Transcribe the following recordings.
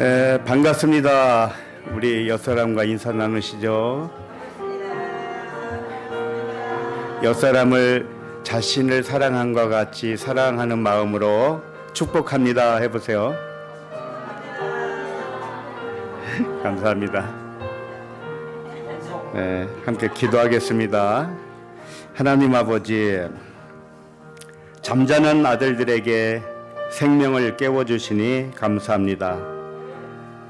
반갑습니다. 우리 옆사람과 인사 나누시죠. 옆사람을 자신을 사랑함과 같이 사랑하는 마음으로 축복합니다. 해보세요. 감사합니다. 네, 함께 기도하겠습니다. 하나님 아버지, 잠자는 아들들에게 생명을 깨워주시니 감사합니다.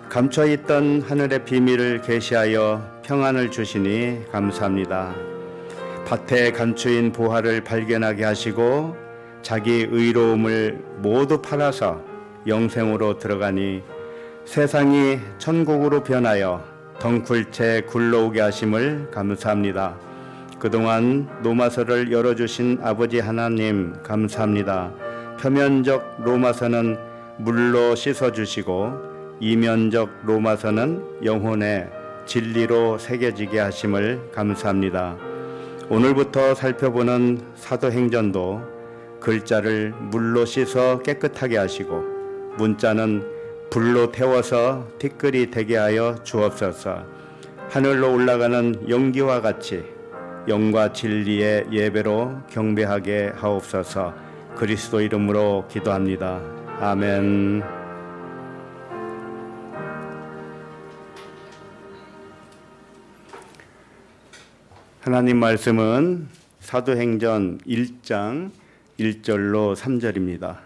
감춰있던 하늘의 비밀을 계시하여 평안을 주시니 감사합니다. 밭에 감추인 보화를 발견하게 하시고 자기 의로움을 모두 팔아서 영생으로 들어가니 세상이 천국으로 변하여 덩굴채 굴러오게 하심을 감사합니다. 그동안 로마서를 열어주신 아버지 하나님 감사합니다. 표면적 로마서는 물로 씻어주시고 이면적 로마서는 영혼의 진리로 새겨지게 하심을 감사합니다. 오늘부터 살펴보는 사도행전도 글자를 물로 씻어 깨끗하게 하시고 문자는 불로 태워서 티끌이 되게 하여 주옵소서. 하늘로 올라가는 연기와 같이 영과 진리의 예배로 경배하게 하옵소서. 그리스도 이름으로 기도합니다. 아멘. 하나님 말씀은 사도행전 1장 1절로 3절입니다.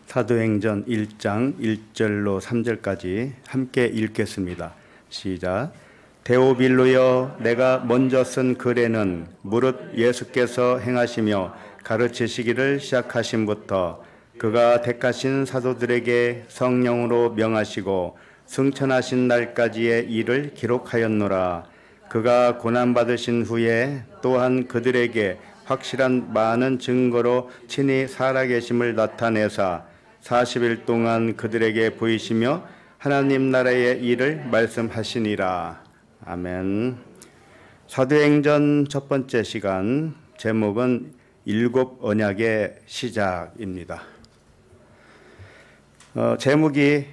사도행전 1장 1절로 3절까지 함께 읽겠습니다. 시작. 데오빌로여, 내가 먼저 쓴 글에는 무릇 예수께서 행하시며 가르치시기를 시작하심부터 그가 택하신 사도들에게 성령으로 명하시고 승천하신 날까지의 일을 기록하였노라. 그가 고난받으신 후에 또한 그들에게 확실한 많은 증거로 친히 살아계심을 나타내사 40일 동안 그들에게 보이시며 하나님 나라의 일을 말씀하시니라. 아멘. 사도행전 첫 번째 시간, 제목은 일곱 언약의 시작입니다. 제목이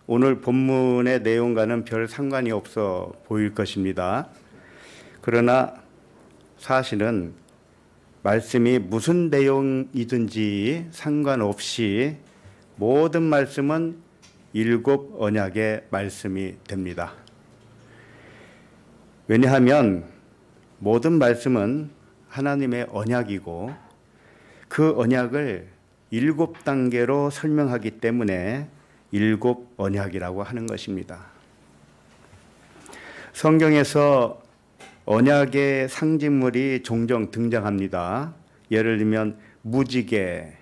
오늘 본문의 내용과는 별 상관이 없어 보일 것입니다. 그러나 사실은 말씀이 무슨 내용이든지 상관없이 모든 말씀은 일곱 언약의 말씀이 됩니다. 왜냐하면 모든 말씀은 하나님의 언약이고 그 언약을 일곱 단계로 설명하기 때문에 일곱 언약이라고 하는 것입니다. 성경에서 언약의 상징물이 종종 등장합니다. 예를 들면 무지개.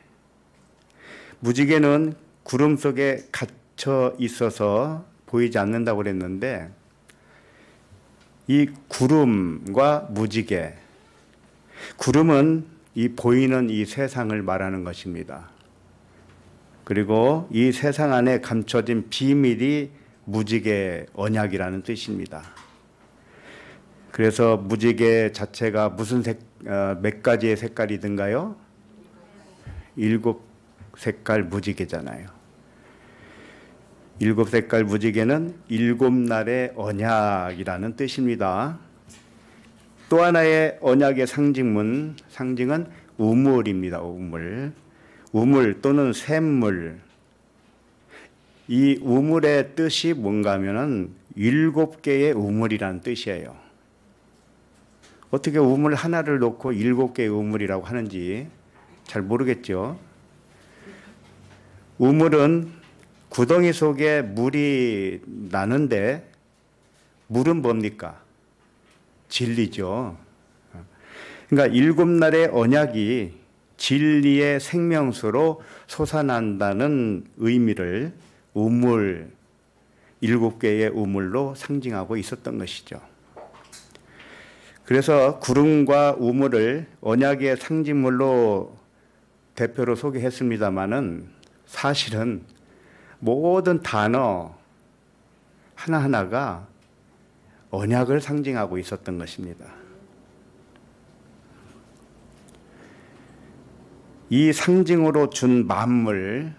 무지개는 구름 속에 갇혀 있어서 보이지 않는다고 그랬는데 이 구름과 무지개, 구름은 이 보이는 이 세상을 말하는 것입니다. 그리고 이 세상 안에 감춰진 비밀이 무지개 언약이라는 뜻입니다. 그래서 무지개 자체가 무슨 몇 가지의 색깔이든가요? 일곱 색깔 무지개잖아요. 일곱 색깔 무지개는 일곱 날의 언약이라는 뜻입니다. 또 하나의 언약의 상징은 우물입니다. 우물 또는 샘물. 이 우물의 뜻이 뭔가 하면은 일곱 개의 우물이라는 뜻이에요. 어떻게 우물 하나를 놓고 일곱 개의 우물이라고 하는지 잘 모르겠죠. 우물은 구덩이 속에 물이 나는데 물은 뭡니까? 진리죠. 그러니까 일곱 날의 언약이 진리의 생명수로 솟아난다는 의미를 우물, 일곱 개의 우물로 상징하고 있었던 것이죠. 그래서 구름과 우물을 언약의 상징물로 대표로 소개했습니다마는 사실은 모든 단어 하나하나가 언약을 상징하고 있었던 것입니다. 이 상징으로 준 만물,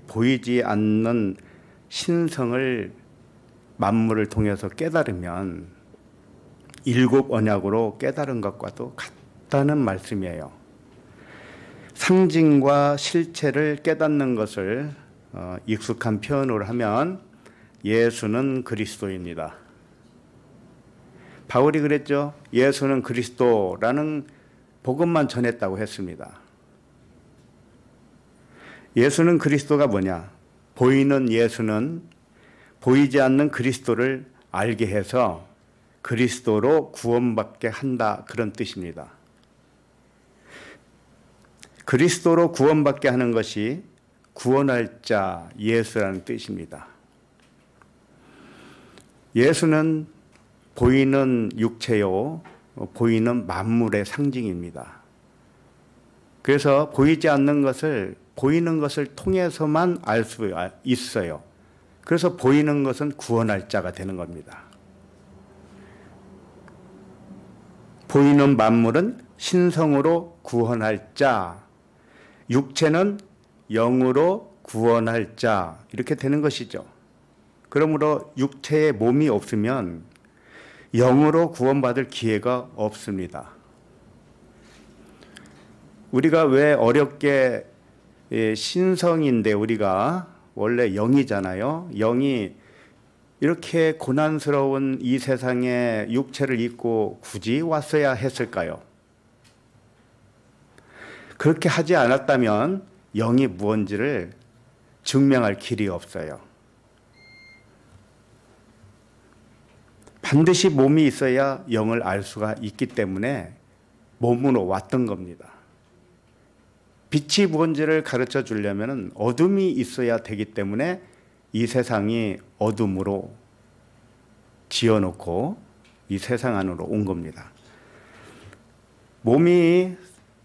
보이지 않는 신성을 만물을 통해서 깨달으면 일곱 언약으로 깨달은 것과도 같다는 말씀이에요. 상징과 실체를 깨닫는 것을 익숙한 표현으로 하면 예수는 그리스도입니다. 바울이 그랬죠. 예수는 그리스도라는 복음만 전했다고 했습니다. 예수는 그리스도가 뭐냐? 보이는 예수는 보이지 않는 그리스도를 알게 해서 그리스도로 구원받게 한다, 그런 뜻입니다. 그리스도로 구원받게 하는 것이 구원할 자 예수라는 뜻입니다. 예수는 보이는 육체요, 보이는 만물의 상징입니다. 그래서 보이지 않는 것을 보이는 것을 통해서만 알 수 있어요. 그래서 보이는 것은 구원할 자가 되는 겁니다. 보이는 만물은 신성으로 구원할 자, 육체는 영으로 구원할 자, 이렇게 되는 것이죠. 그러므로 육체에 몸이 없으면 영으로 구원받을 기회가 없습니다. 우리가 왜 어렵게 신성인데 우리가 원래 영이잖아요. 영이 이렇게 고난스러운 이 세상에 육체를 입고 굳이 왔어야 했을까요? 그렇게 하지 않았다면 영이 무언지를 증명할 길이 없어요. 반드시 몸이 있어야 영을 알 수가 있기 때문에 몸으로 왔던 겁니다. 빛이 무언지를 가르쳐 주려면 어둠이 있어야 되기 때문에 이 세상이 어둠으로 지어놓고 이 세상 안으로 온 겁니다. 몸이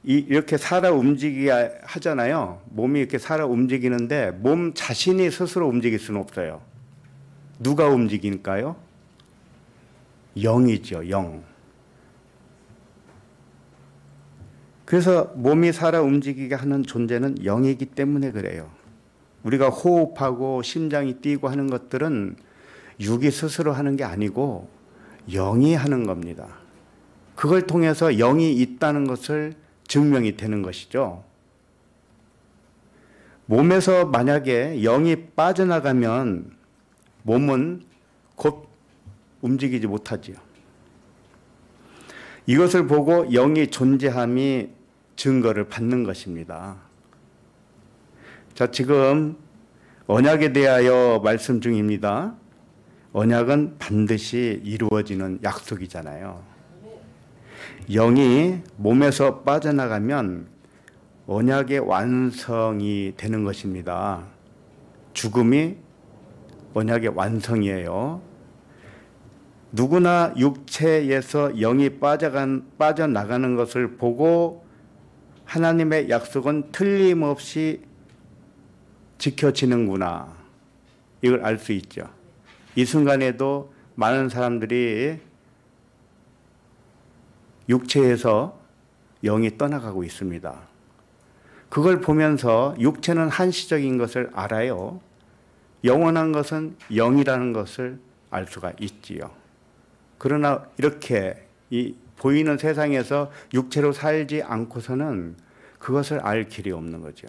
이렇게 살아 움직이게 하잖아요. 몸이 이렇게 살아 움직이는데 몸 자신이 스스로 움직일 수는 없어요. 누가 움직일까요? 영이죠, 영. 그래서 몸이 살아 움직이게 하는 존재는 영이기 때문에 그래요. 우리가 호흡하고 심장이 뛰고 하는 것들은 육이 스스로 하는 게 아니고 영이 하는 겁니다. 그걸 통해서 영이 있다는 것을 증명이 되는 것이죠. 몸에서 만약에 영이 빠져나가면 몸은 곧 움직이지 못하지요. 이것을 보고 영이 존재함이 증거를 받는 것입니다. 자, 지금 언약에 대하여 말씀 중입니다. 언약은 반드시 이루어지는 약속이잖아요. 영이 몸에서 빠져나가면 언약의 완성이 되는 것입니다. 죽음이 언약의 완성이에요. 누구나 육체에서 영이 빠져나가는 것을 보고 하나님의 약속은 틀림없이 지켜지는구나, 이걸 알 수 있죠. 이 순간에도 많은 사람들이 육체에서 영이 떠나가고 있습니다. 그걸 보면서 육체는 한시적인 것을 알아요. 영원한 것은 영이라는 것을 알 수가 있지요. 그러나 이렇게 이 보이는 세상에서 육체로 살지 않고서는 그것을 알 길이 없는 거죠.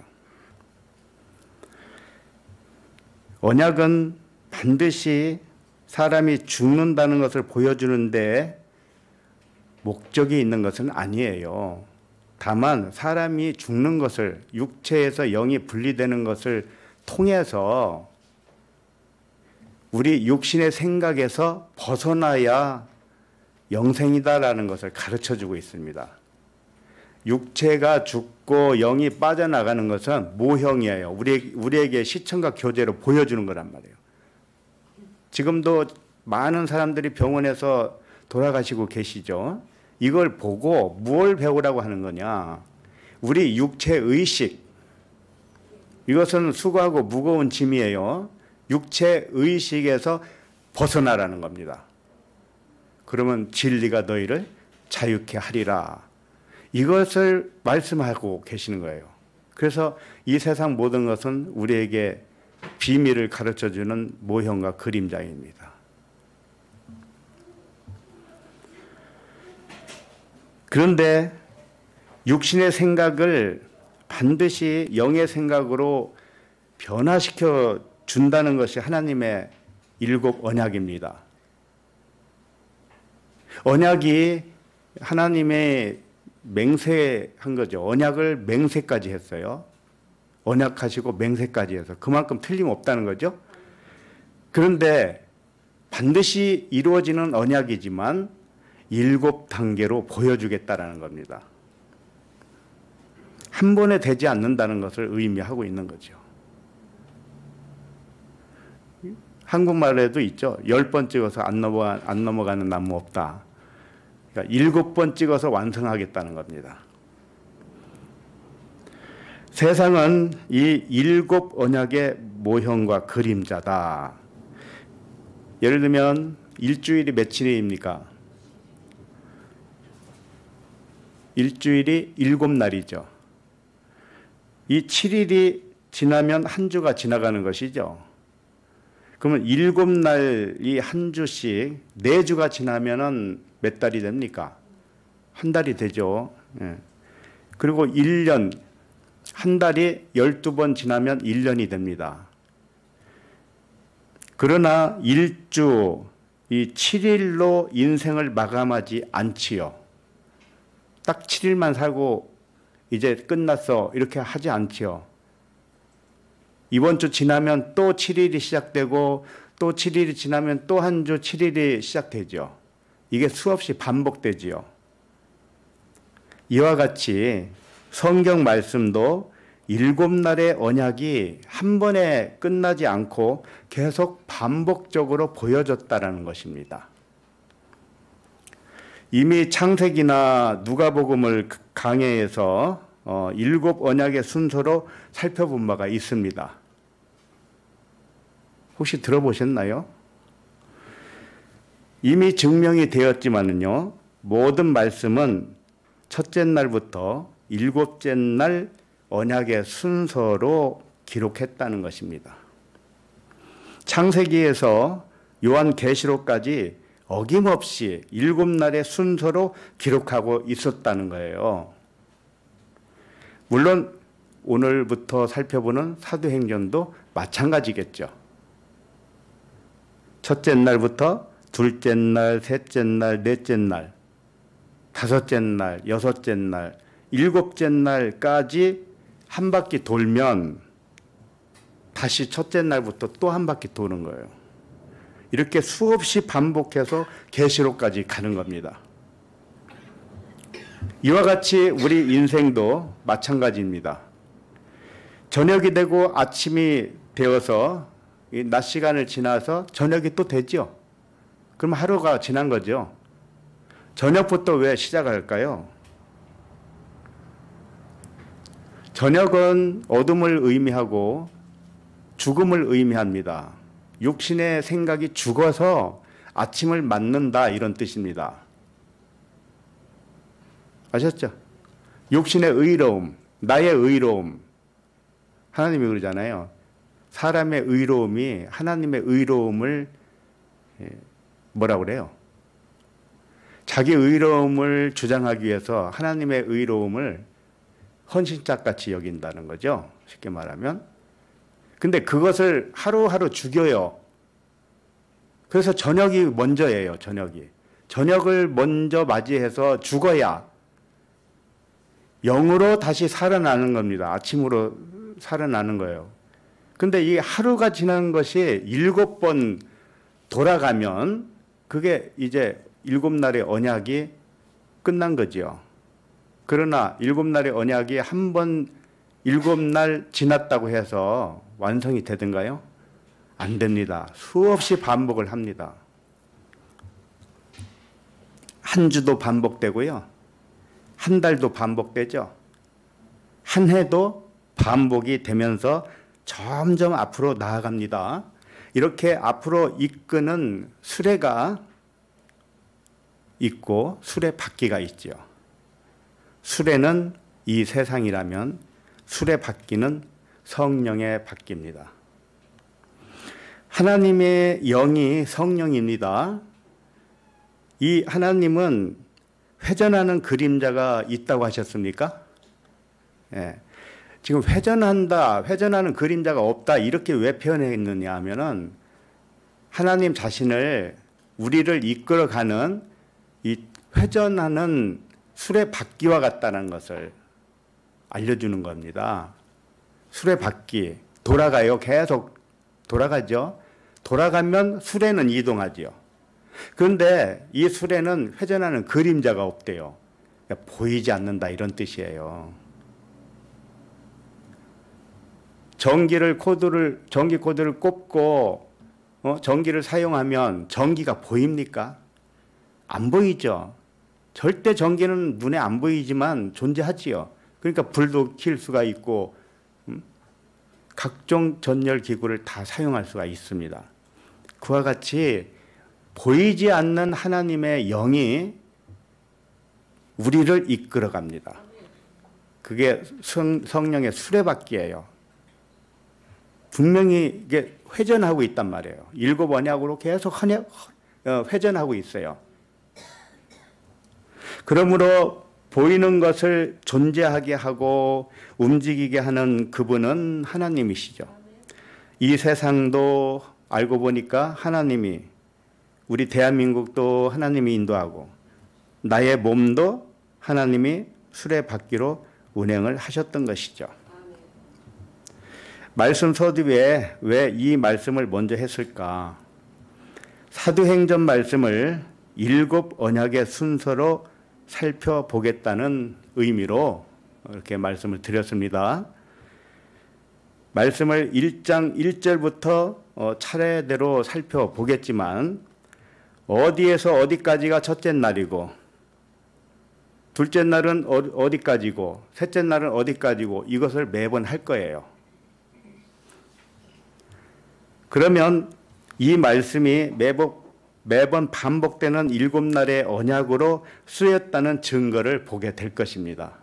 언약은 반드시 사람이 죽는다는 것을 보여주는데 목적이 있는 것은 아니에요. 다만 사람이 죽는 것을, 육체에서 영이 분리되는 것을 통해서 우리 육신의 생각에서 벗어나야 영생이다라는 것을 가르쳐주고 있습니다. 육체가 죽고 영이 빠져나가는 것은 모형이에요. 우리에게 시청각 교재로 보여주는 거란 말이에요. 지금도 많은 사람들이 병원에서 돌아가시고 계시죠. 이걸 보고 무엇을 배우라고 하는 거냐. 우리 육체의식, 이것은 수고하고 무거운 짐이에요. 육체 의식에서 벗어나라는 겁니다. 그러면 진리가 너희를 자유케 하리라. 이것을 말씀하고 계시는 거예요. 그래서 이 세상 모든 것은 우리에게 비밀을 가르쳐주는 모형과 그림자입니다. 그런데 육신의 생각을 반드시 영의 생각으로 변화시켜 준다는 것이 하나님의 7 언약입니다. 언약이 하나님의 맹세한 거죠. 언약을 맹세까지 했어요. 언약하시고 맹세까지 해서 그만큼 틀림없다는 거죠. 그런데 반드시 이루어지는 언약이지만 7단계로 보여주겠다라는 겁니다. 한 번에 되지 않는다는 것을 의미하고 있는 거죠. 한국말에도 있죠. 10번 찍어서 안 넘어가는 나무 없다. 그러니까 7번 찍어서 완성하겠다는 겁니다. 세상은 이 7 언약의 모형과 그림자다. 예를 들면 일주일이 며칠입니까? 일주일이 7날이죠. 이 7일이 지나면 한 주가 지나가는 것이죠. 그러면 7날이 한 주씩 4주가 지나면은 몇 달이 됩니까? 한 달이 되죠. 예. 그리고 1년, 한 달이 12번 지나면 1년이 됩니다. 그러나 일주, 이 7일로 인생을 마감하지 않지요. 딱 7일만 살고 이제 끝났어 이렇게 하지 않지요. 이번 주 지나면 또 7일이 시작되고 또 7일이 지나면 또 한 주 7일이 시작되죠. 이게 수없이 반복되지요. 이와 같이 성경 말씀도 7날의 언약이 한 번에 끝나지 않고 계속 반복적으로 보여졌다라는 것입니다. 이미 창세기나 누가복음을 강해에서 7 언약의 순서로 살펴본 바가 있습니다. 혹시 들어보셨나요? 이미 증명이 되었지만은요, 모든 말씀은 첫째 날부터 7째 날 언약의 순서로 기록했다는 것입니다. 창세기에서 요한계시록까지 어김없이 7날의 순서로 기록하고 있었다는 거예요. 물론 오늘부터 살펴보는 사도행전도 마찬가지겠죠. 첫째 날부터 둘째 날, 셋째 날, 넷째 날, 다섯째 날, 여섯째 날, 7째 날까지 한 바퀴 돌면 다시 첫째 날부터 또 한 바퀴 도는 거예요. 이렇게 수없이 반복해서 계시록까지 가는 겁니다. 이와 같이 우리 인생도 마찬가지입니다. 저녁이 되고 아침이 되어서 낮 시간을 지나서 저녁이 또 되죠. 그럼 하루가 지난 거죠. 저녁부터 왜 시작할까요? 저녁은 어둠을 의미하고 죽음을 의미합니다. 육신의 생각이 죽어서 아침을 맞는다 이런 뜻입니다. 아셨죠? 육신의 의로움, 나의 의로움. 하나님이 그러잖아요. 사람의 의로움이 하나님의 의로움을 뭐라고 그래요? 자기 의로움을 주장하기 위해서 하나님의 의로움을 헌신짝같이 여긴다는 거죠. 쉽게 말하면. 근데 그것을 하루하루 죽여요. 그래서 저녁이 먼저예요. 저녁을 먼저 맞이해서 죽어야 영으로 다시 살아나는 겁니다. 아침으로 살아나는 거예요. 근데 이 하루가 지난 것이 7번 돌아가면 그게 이제 7날의 언약이 끝난 거죠. 그러나 7날의 언약이 한 번 7날 지났다고 해서 완성이 되든가요? 안 됩니다. 수없이 반복을 합니다. 한 주도 반복되고요. 한 달도 반복되죠. 한 해도 반복이 되면서 점점 앞으로 나아갑니다. 이렇게 앞으로 이끄는 수레가 있고 수레바퀴가 있죠. 수레는 이 세상이라면 수레바퀴는 성령의 바퀴입니다. 하나님의 영이 성령입니다. 이 하나님은 회전하는 그림자가 있다고 하셨습니까? 예. 지금 회전하는 그림자가 없다 이렇게 왜 표현했느냐 하면은 하나님 자신을 우리를 이끌어가는 이 회전하는 수레바퀴와 같다는 것을 알려주는 겁니다. 수레바퀴 돌아가요. 계속 돌아가죠. 돌아가면 수레는 이동하죠. 그런데 이 수레는 회전하는 그림자가 없대요. 그러니까 보이지 않는다 이런 뜻이에요. 전기 코드를 꼽고 전기를 사용하면 전기가 보입니까? 안 보이죠. 절대 전기는 눈에 안 보이지만 존재하지요. 그러니까 불도 켤 수가 있고 각종 전열 기구를 다 사용할 수가 있습니다. 그와 같이 보이지 않는 하나님의 영이 우리를 이끌어 갑니다. 그게 성령의 수레바퀴예요. 분명히 이게 회전하고 있단 말이에요. 7 언약으로 계속 회전하고 있어요. 그러므로 보이는 것을 존재하게 하고 움직이게 하는 그분은 하나님이시죠. 이 세상도 알고 보니까 하나님이, 우리 대한민국도 하나님이 인도하고 나의 몸도 하나님이 수레바퀴로 운행을 하셨던 것이죠. 말씀 서두에 왜 이 말씀을 먼저 했을까? 사도행전 말씀을 7 언약의 순서로 살펴보겠다는 의미로 이렇게 말씀을 드렸습니다. 말씀을 1장 1절부터 차례대로 살펴보겠지만 어디에서 어디까지가 첫째 날이고 둘째 날은 어디까지고 셋째 날은 어디까지고 이것을 매번 할 거예요. 그러면 이 말씀이 매번 반복되는 7날의 언약으로 쓰였다는 증거를 보게 될 것입니다.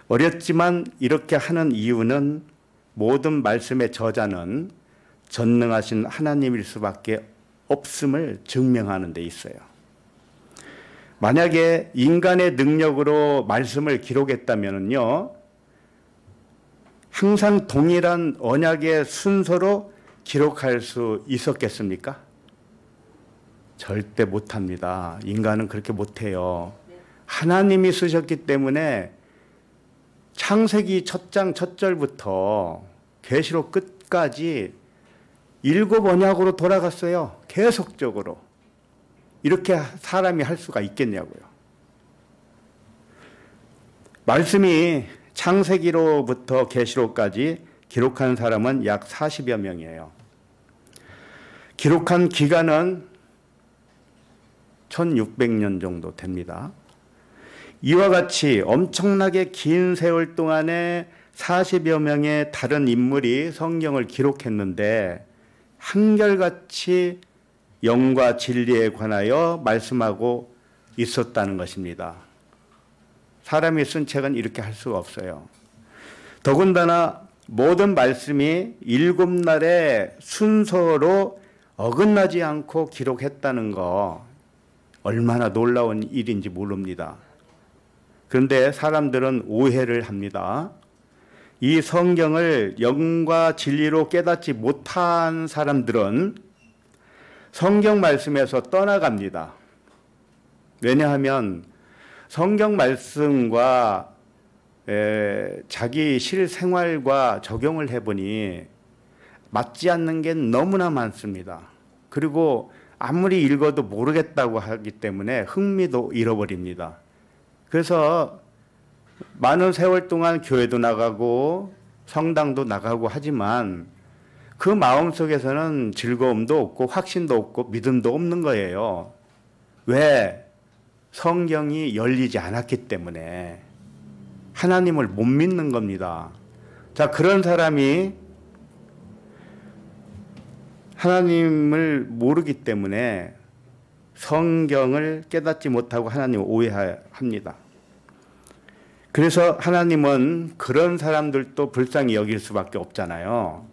어렵지만 이렇게 하는 이유는 모든 말씀의 저자는 전능하신 하나님일 수밖에 없음을 증명하는 데 있어요. 만약에 인간의 능력으로 말씀을 기록했다면요, 항상 동일한 언약의 순서로 기록할 수 있었겠습니까? 절대 못합니다. 인간은 그렇게 못해요. 하나님이 쓰셨기 때문에 창세기 첫 장 첫 절부터 계시록 끝까지 7 언약으로 돌아갔어요. 계속적으로. 이렇게 사람이 할 수가 있겠냐고요. 말씀이 창세기로부터 계시록까지 기록한 사람은 약 40여 명이에요. 기록한 기간은 1600년 정도 됩니다. 이와 같이 엄청나게 긴 세월 동안에 40여 명의 다른 인물이 성경을 기록했는데 한결같이 영과 진리에 관하여 말씀하고 있었다는 것입니다. 사람이 쓴 책은 이렇게 할 수가 없어요. 더군다나 모든 말씀이 7날의 순서로 어긋나지 않고 기록했다는 거 얼마나 놀라운 일인지 모릅니다. 그런데 사람들은 오해를 합니다. 이 성경을 영과 진리로 깨닫지 못한 사람들은 성경 말씀에서 떠나갑니다. 왜냐하면 성경 말씀과 자기 실생활과 적용을 해보니 맞지 않는 게 너무나 많습니다. 그리고 아무리 읽어도 모르겠다고 하기 때문에 흥미도 잃어버립니다. 그래서 많은 세월 동안 교회도 나가고 성당도 나가고 하지만 그 마음속에서는 즐거움도 없고 확신도 없고 믿음도 없는 거예요. 왜? 성경이 열리지 않았기 때문에. 하나님을 못 믿는 겁니다. 자, 그런 사람이 하나님을 모르기 때문에 성경을 깨닫지 못하고 하나님을 오해합니다. 그래서 하나님은 그런 사람들도 불쌍히 여길 수밖에 없잖아요.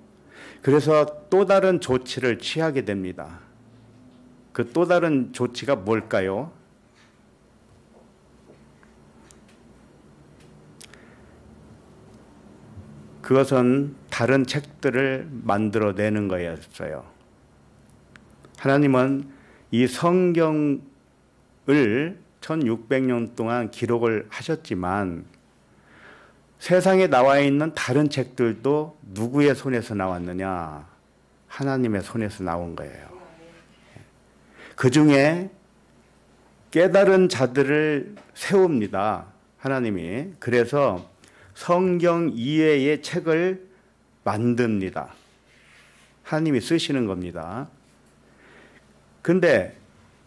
그래서 또 다른 조치를 취하게 됩니다. 그 또 다른 조치가 뭘까요? 그것은 다른 책들을 만들어내는 거였어요. 하나님은 이 성경을 1600년 동안 기록을 하셨지만 세상에 나와 있는 다른 책들도 누구의 손에서 나왔느냐? 하나님의 손에서 나온 거예요. 그 중에 깨달은 자들을 세웁니다. 하나님이. 그래서 성경 이외의 책을 만듭니다. 하나님이 쓰시는 겁니다. 근데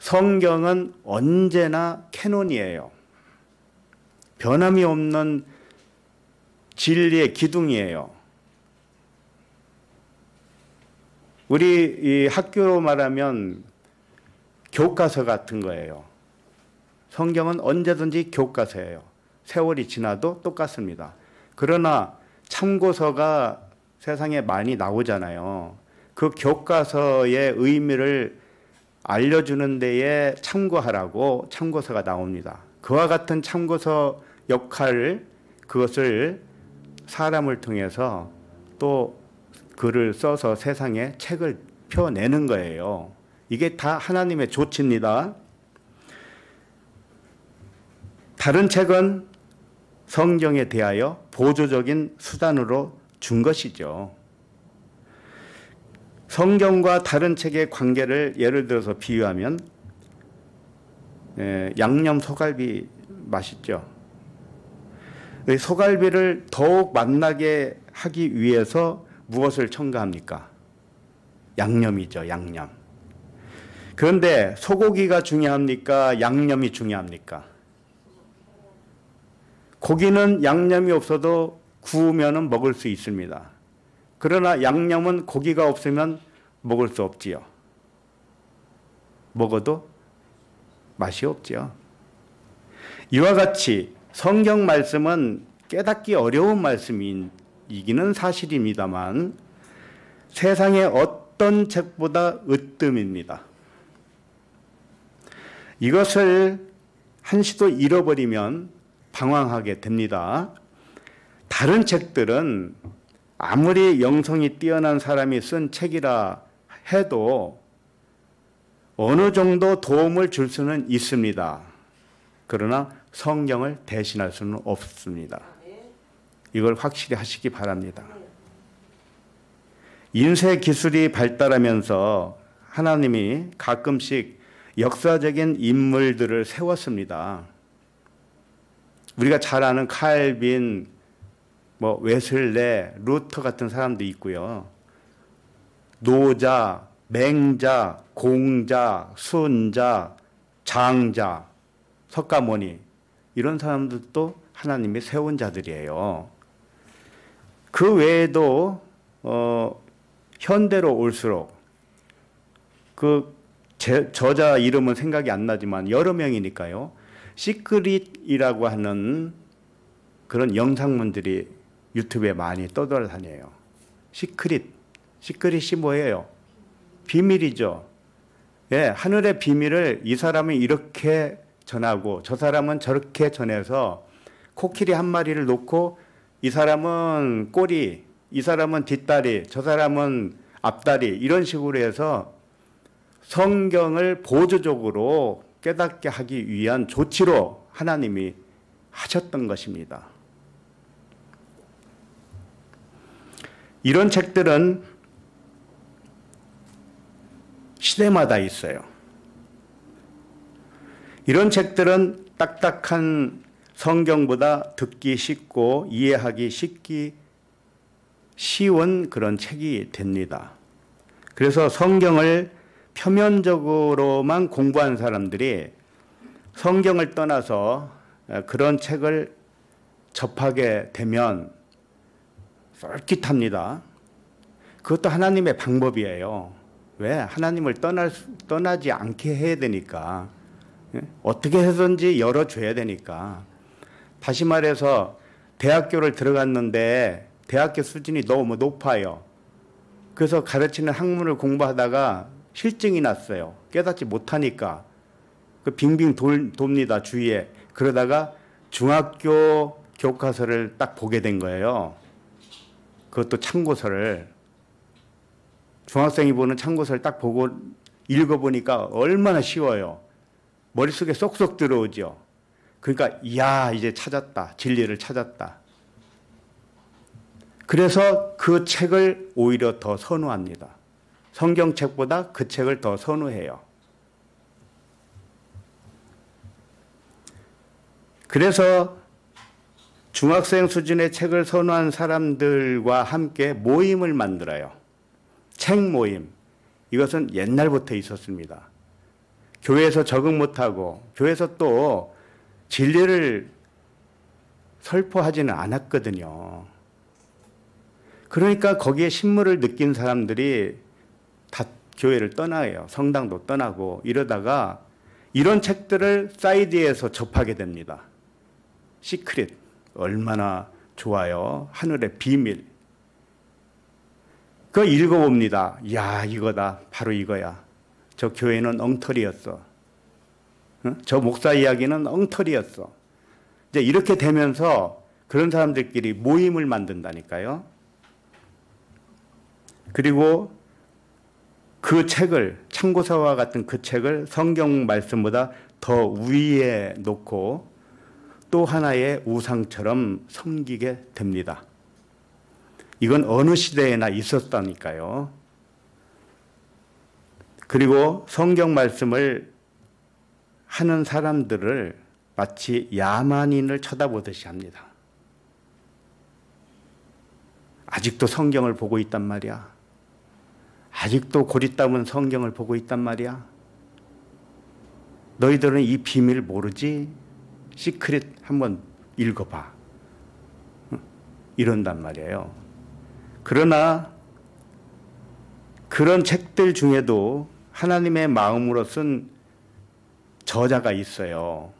성경은 언제나 캐논이에요. 변함이 없는 진리의 기둥이에요. 우리 이 학교로 말하면 교과서 같은 거예요. 성경은 언제든지 교과서예요. 세월이 지나도 똑같습니다. 그러나 참고서가 세상에 많이 나오잖아요. 그 교과서의 의미를 알려주는 데에 참고하라고 참고서가 나옵니다. 그와 같은 참고서 역할을, 그것을 사람을 통해서 또 글을 써서 세상에 책을 펴내는 거예요. 이게 다 하나님의 조치입니다. 다른 책은 성경에 대하여 보조적인 수단으로 준 것이죠. 성경과 다른 책의 관계를 예를 들어서 비유하면 양념 소갈비 맛있죠. 소갈비를 더욱 맛나게 하기 위해서 무엇을 첨가합니까? 양념이죠. 양념. 그런데 소고기가 중요합니까? 양념이 중요합니까? 고기는 양념이 없어도 구우면 먹을 수 있습니다. 그러나 양념은 고기가 없으면 먹을 수 없지요. 먹어도 맛이 없지요. 이와 같이 성경 말씀은 깨닫기 어려운 말씀이기는 사실입니다만 세상의 어떤 책보다 으뜸입니다. 이것을 한시도 잃어버리면 방황하게 됩니다. 다른 책들은 아무리 영성이 뛰어난 사람이 쓴 책이라 해도 어느 정도 도움을 줄 수는 있습니다. 그러나 성경을 대신할 수는 없습니다. 이걸 확실히 하시기 바랍니다. 인쇄 기술이 발달하면서 하나님이 가끔씩 역사적인 인물들을 세웠습니다. 우리가 잘 아는 칼빈, 웨슬레, 루터 같은 사람도 있고요. 노자, 맹자, 공자, 순자, 장자, 석가모니 이런 사람들도 하나님이 세운 자들이에요. 그 외에도 현대로 올수록 그 저자 이름은 생각이 안 나지만 여러 명이니까요. 시크릿이라고 하는 그런 영상문들이 유튜브에 많이 떠돌아다녀요. 시크릿이 뭐예요? 비밀이죠. 예, 하늘의 비밀을 이 사람은 이렇게 전하고 저 사람은 저렇게 전해서 코끼리 한 마리를 놓고 이 사람은 꼬리, 이 사람은 뒷다리, 저 사람은 앞다리 이런 식으로 해서 성경을 보조적으로 깨닫게 하기 위한 조치로 하나님이 하셨던 것입니다. 이런 책들은 시대마다 있어요. 이런 책들은 딱딱한 성경보다 듣기 쉽고 이해하기 쉬운 그런 책이 됩니다. 그래서 성경을 표면적으로만 공부한 사람들이 성경을 떠나서 그런 책을 접하게 되면 쏠깃합니다. 그것도 하나님의 방법이에요. 왜? 하나님을 떠나지 않게 해야 되니까. 어떻게 해서든지 열어줘야 되니까. 다시 말해서 대학교를 들어갔는데 대학교 수준이 너무 높아요. 그래서 가르치는 학문을 공부하다가 실증이 났어요. 깨닫지 못하니까. 그 빙빙 돕니다, 주위에. 그러다가 중학교 교과서를 딱 보게 된 거예요. 그것도 참고서를. 중학생이 보는 참고서를 딱 보고 읽어보니까 얼마나 쉬워요. 머릿속에 쏙쏙 들어오죠. 그러니까 이야, 이제 찾았다. 진리를 찾았다. 그래서 그 책을 오히려 더 선호합니다. 성경책보다 그 책을 더 선호해요. 그래서 중학생 수준의 책을 선호한 사람들과 함께 모임을 만들어요. 책 모임. 이것은 옛날부터 있었습니다. 교회에서 적응 못하고 교회에서 또 진리를 설포하지는 않았거든요. 그러니까 거기에 신물을 느낀 사람들이 다 교회를 떠나요. 성당도 떠나고 이러다가 이런 책들을 사이드에서 접하게 됩니다. 시크릿. 얼마나 좋아요. 하늘의 비밀. 그거 읽어봅니다. 야, 이거다. 바로 이거야. 저 교회는 엉터리였어. 저 목사 이야기는 엉터리였어. 이제 이렇게 되면서 그런 사람들끼리 모임을 만든다니까요. 그리고 그 책을, 참고서와 같은 그 책을 성경 말씀보다 더 위에 놓고 또 하나의 우상처럼 섬기게 됩니다. 이건 어느 시대에나 있었다니까요. 그리고 성경 말씀을 하는 사람들을 마치 야만인을 쳐다보듯이 합니다. 아직도 성경을 보고 있단 말이야. 아직도 고리따문 성경을 보고 있단 말이야. 너희들은 이 비밀 모르지? 시크릿 한번 읽어봐. 이런단 말이에요. 그러나 그런 책들 중에도 하나님의 마음으로 쓴 저자가 있어요.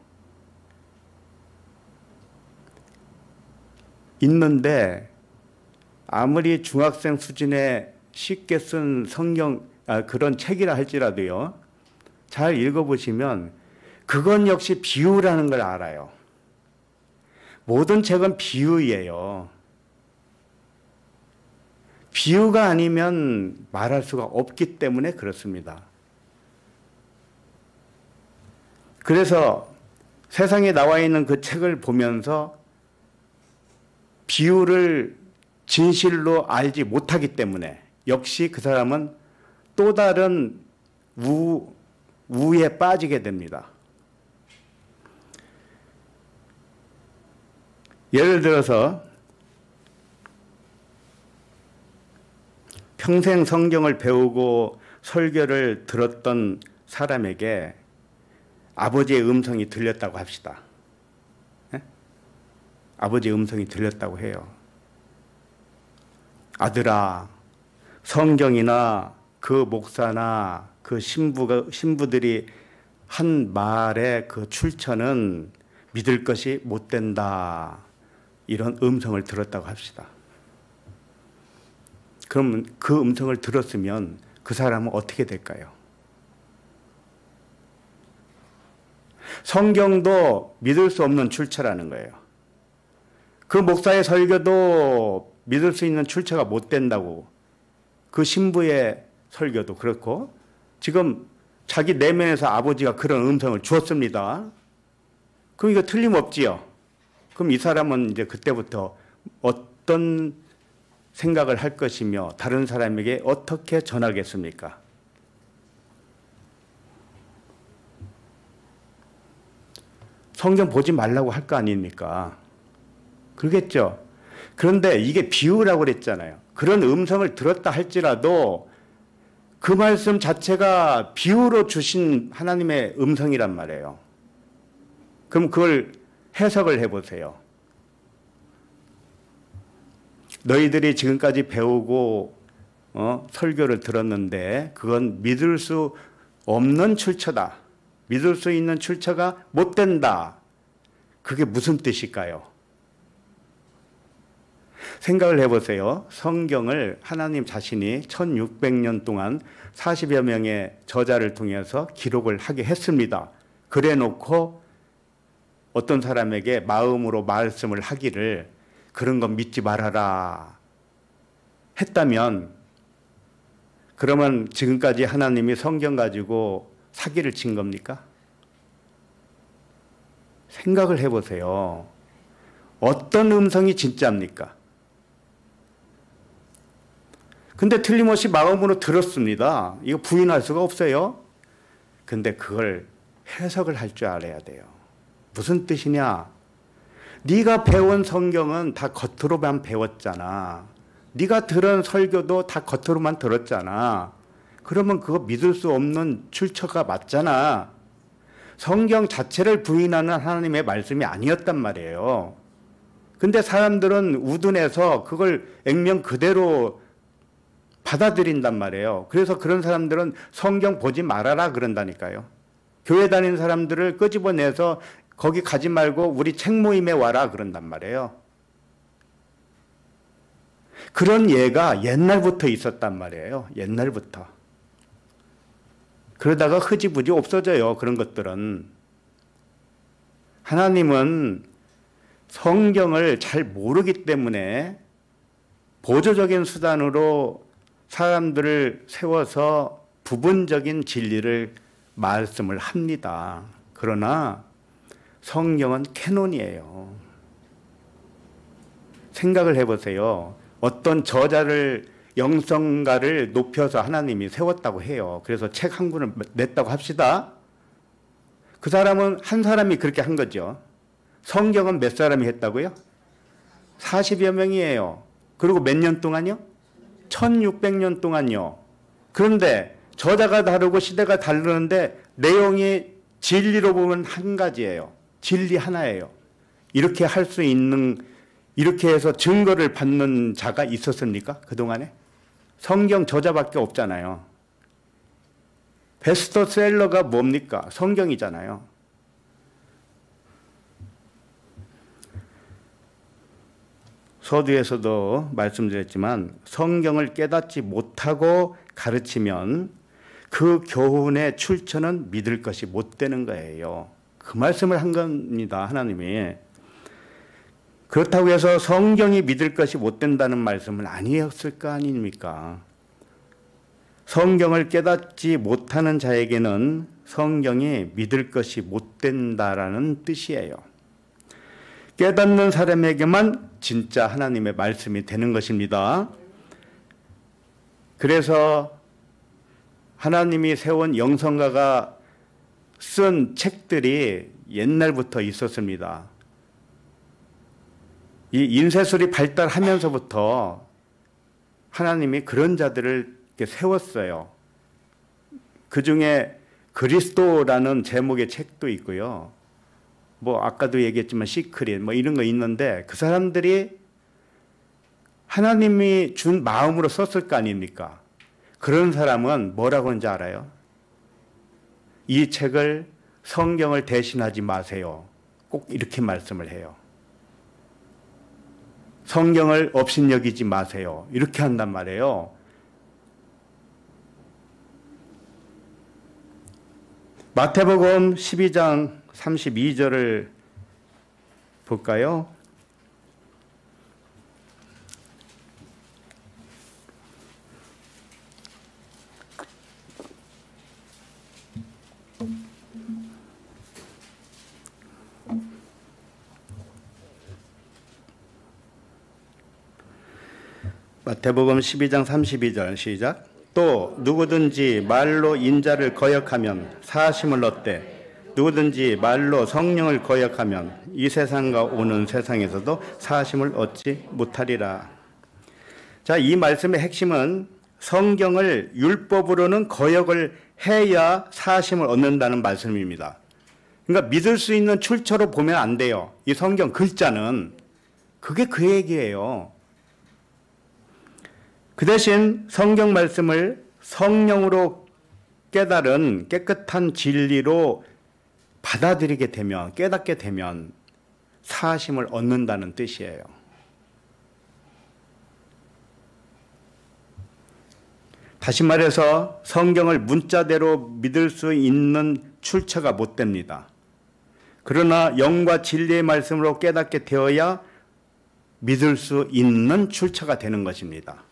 있는데 아무리 중학생 수준의 쉽게 쓴 성경, 그런 책이라 할지라도요, 잘 읽어보시면 그건 역시 비유라는 걸 알아요. 모든 책은 비유예요. 비유가 아니면 말할 수가 없기 때문에 그렇습니다. 그래서 세상에 나와 있는 그 책을 보면서 비유를 진실로 알지 못하기 때문에 역시 그 사람은 또 다른 우에 빠지게 됩니다. 예를 들어서 평생 성경을 배우고 설교를 들었던 사람에게 아버지의 음성이 들렸다고 합시다. 네? 아버지의 음성이 들렸다고 해요. 아들아, 성경이나 그 목사나 그 신부들이 한 말의 그 출처는 믿을 것이 못 된다. 이런 음성을 들었다고 합시다. 그럼 그 음성을 들었으면 그 사람은 어떻게 될까요? 성경도 믿을 수 없는 출처라는 거예요. 그 목사의 설교도 믿을 수 있는 출처가 못 된다고. 그 신부의 설교도 그렇고 지금 자기 내면에서 아버지가 그런 음성을 주었습니다. 그럼 이거 틀림없지요. 그럼 이 사람은 이제 그때부터 어떤 생각을 할 것이며 다른 사람에게 어떻게 전하겠습니까? 성경 보지 말라고 할 거 아닙니까? 그러겠죠. 그런데 이게 비유라고 그랬잖아요. 그런 음성을 들었다 할지라도 그 말씀 자체가 비유로 주신 하나님의 음성이란 말이에요. 그럼 그걸 해석을 해보세요. 너희들이 지금까지 배우고 설교를 들었는데 그건 믿을 수 없는 출처다. 믿을 수 있는 출처가 못 된다. 그게 무슨 뜻일까요? 생각을 해보세요. 성경을 하나님 자신이 1600년 동안 40여 명의 저자를 통해서 기록을 하게 했습니다. 그래 놓고 어떤 사람에게 마음으로 말씀을 하기를 그런 건 믿지 말아라 했다면, 그러면 지금까지 하나님이 성경 가지고 사기를 친 겁니까? 생각을 해보세요. 어떤 음성이 진짜입니까? 근데 틀림없이 마음으로 들었습니다. 이거 부인할 수가 없어요. 근데 그걸 해석을 할 줄 알아야 돼요. 무슨 뜻이냐? 네가 배운 성경은 다 겉으로만 배웠잖아. 네가 들은 설교도 다 겉으로만 들었잖아. 그러면 그거 믿을 수 없는 출처가 맞잖아. 성경 자체를 부인하는 하나님의 말씀이 아니었단 말이에요. 근데 사람들은 우둔해서 그걸 액면 그대로 받아들인단 말이에요. 그래서 그런 사람들은 성경 보지 말아라 그런다니까요. 교회 다니는 사람들을 끄집어내서 거기 가지 말고 우리 책 모임에 와라 그런단 말이에요. 그런 예가 옛날부터 있었단 말이에요. 옛날부터. 그러다가 흐지부지 없어져요. 그런 것들은. 하나님은 성경을 잘 모르기 때문에 보조적인 수단으로 사람들을 세워서 부분적인 진리를 말씀을 합니다. 그러나 성경은 캐논이에요. 생각을 해보세요. 어떤 저자를, 영성가를 높여서 하나님이 세웠다고 해요. 그래서 책 한 권을 냈다고 합시다. 그 사람은 한 사람이 그렇게 한 거죠. 성경은 몇 사람이 했다고요? 40여 명이에요. 그리고 몇 년 동안요? 1600년 동안요. 그런데 저자가 다르고 시대가 다르는데 내용이 진리로 보면 한 가지예요. 진리 하나예요. 이렇게 할 수 있는, 이렇게 해서 증거를 받는 자가 있었습니까? 그동안에? 성경 저자밖에 없잖아요. 베스트셀러가 뭡니까? 성경이잖아요. 서두에서도 말씀드렸지만 성경을 깨닫지 못하고 가르치면 그 교훈의 출처는 믿을 것이 못 되는 거예요. 그 말씀을 한 겁니다. 하나님이. 그렇다고 해서 성경이 믿을 것이 못 된다는 말씀은 아니었을 거 아닙니까? 성경을 깨닫지 못하는 자에게는 성경이 믿을 것이 못 된다라는 뜻이에요. 깨닫는 사람에게만 진짜 하나님의 말씀이 되는 것입니다. 그래서 하나님이 세운 영성가가 쓴 책들이 옛날부터 있었습니다. 이 인쇄술이 발달하면서부터 하나님이 그런 자들을 이렇게 세웠어요. 그 중에 그리스도라는 제목의 책도 있고요. 뭐 아까도 얘기했지만 시크릿 뭐 이런 거 있는데 그 사람들이 하나님이 준 마음으로 썼을 거 아닙니까? 그런 사람은 뭐라고 하는지 알아요? 이 책을 성경을 대신하지 마세요. 꼭 이렇게 말씀을 해요. 성경을 업신여기지 마세요. 이렇게 한단 말이에요. 마태복음 12장 32절을 볼까요? 마태복음 12장 32절 시작. 또 누구든지 말로 인자를 거역하면 사하심을 얻되 누구든지 말로 성령을 거역하면 이 세상과 오는 세상에서도 사하심을 얻지 못하리라. 자, 이 말씀의 핵심은 성경을 율법으로는 거역을 해야 사하심을 얻는다는 말씀입니다. 그러니까 믿을 수 있는 출처로 보면 안 돼요. 이 성경 글자는. 그게 그 얘기예요. 그 대신 성경 말씀을 성령으로 깨달은 깨끗한 진리로 받아들이게 되면, 깨닫게 되면 사하심을 얻는다는 뜻이에요. 다시 말해서 성경을 문자대로 믿을 수 있는 출처가 못 됩니다. 그러나 영과 진리의 말씀으로 깨닫게 되어야 믿을 수 있는 출처가 되는 것입니다.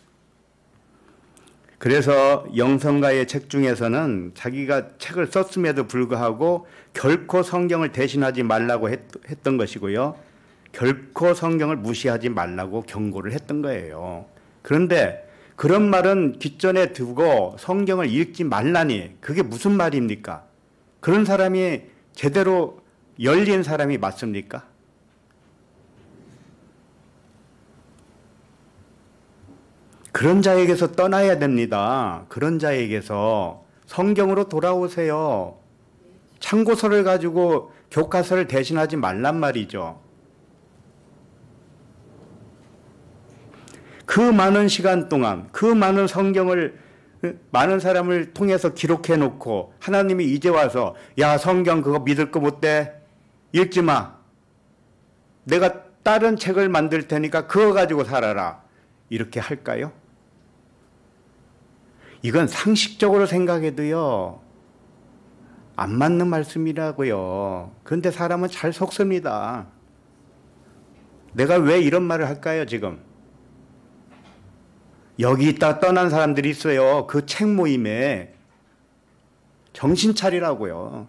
그래서 영성가의 책 중에서는 자기가 책을 썼음에도 불구하고 결코 성경을 대신하지 말라고 했던 것이고요. 결코 성경을 무시하지 말라고 경고를 했던 거예요. 그런데 그런 말은 귓전에 두고 성경을 읽지 말라니 그게 무슨 말입니까? 그런 사람이 제대로 열린 사람이 맞습니까? 그런 자에게서 떠나야 됩니다. 그런 자에게서 성경으로 돌아오세요. 참고서를 가지고 교과서를 대신하지 말란 말이죠. 그 많은 시간 동안 그 많은 성경을 많은 사람을 통해서 기록해 놓고 하나님이 이제 와서 야 성경 그거 믿을 거 못 돼. 읽지 마. 내가 다른 책을 만들 테니까 그거 가지고 살아라. 이렇게 할까요? 이건 상식적으로 생각해도요. 안 맞는 말씀이라고요. 그런데 사람은 잘 속습니다. 내가 왜 이런 말을 할까요 지금? 여기 있다 떠난 사람들이 있어요. 그 책 모임에. 정신 차리라고요.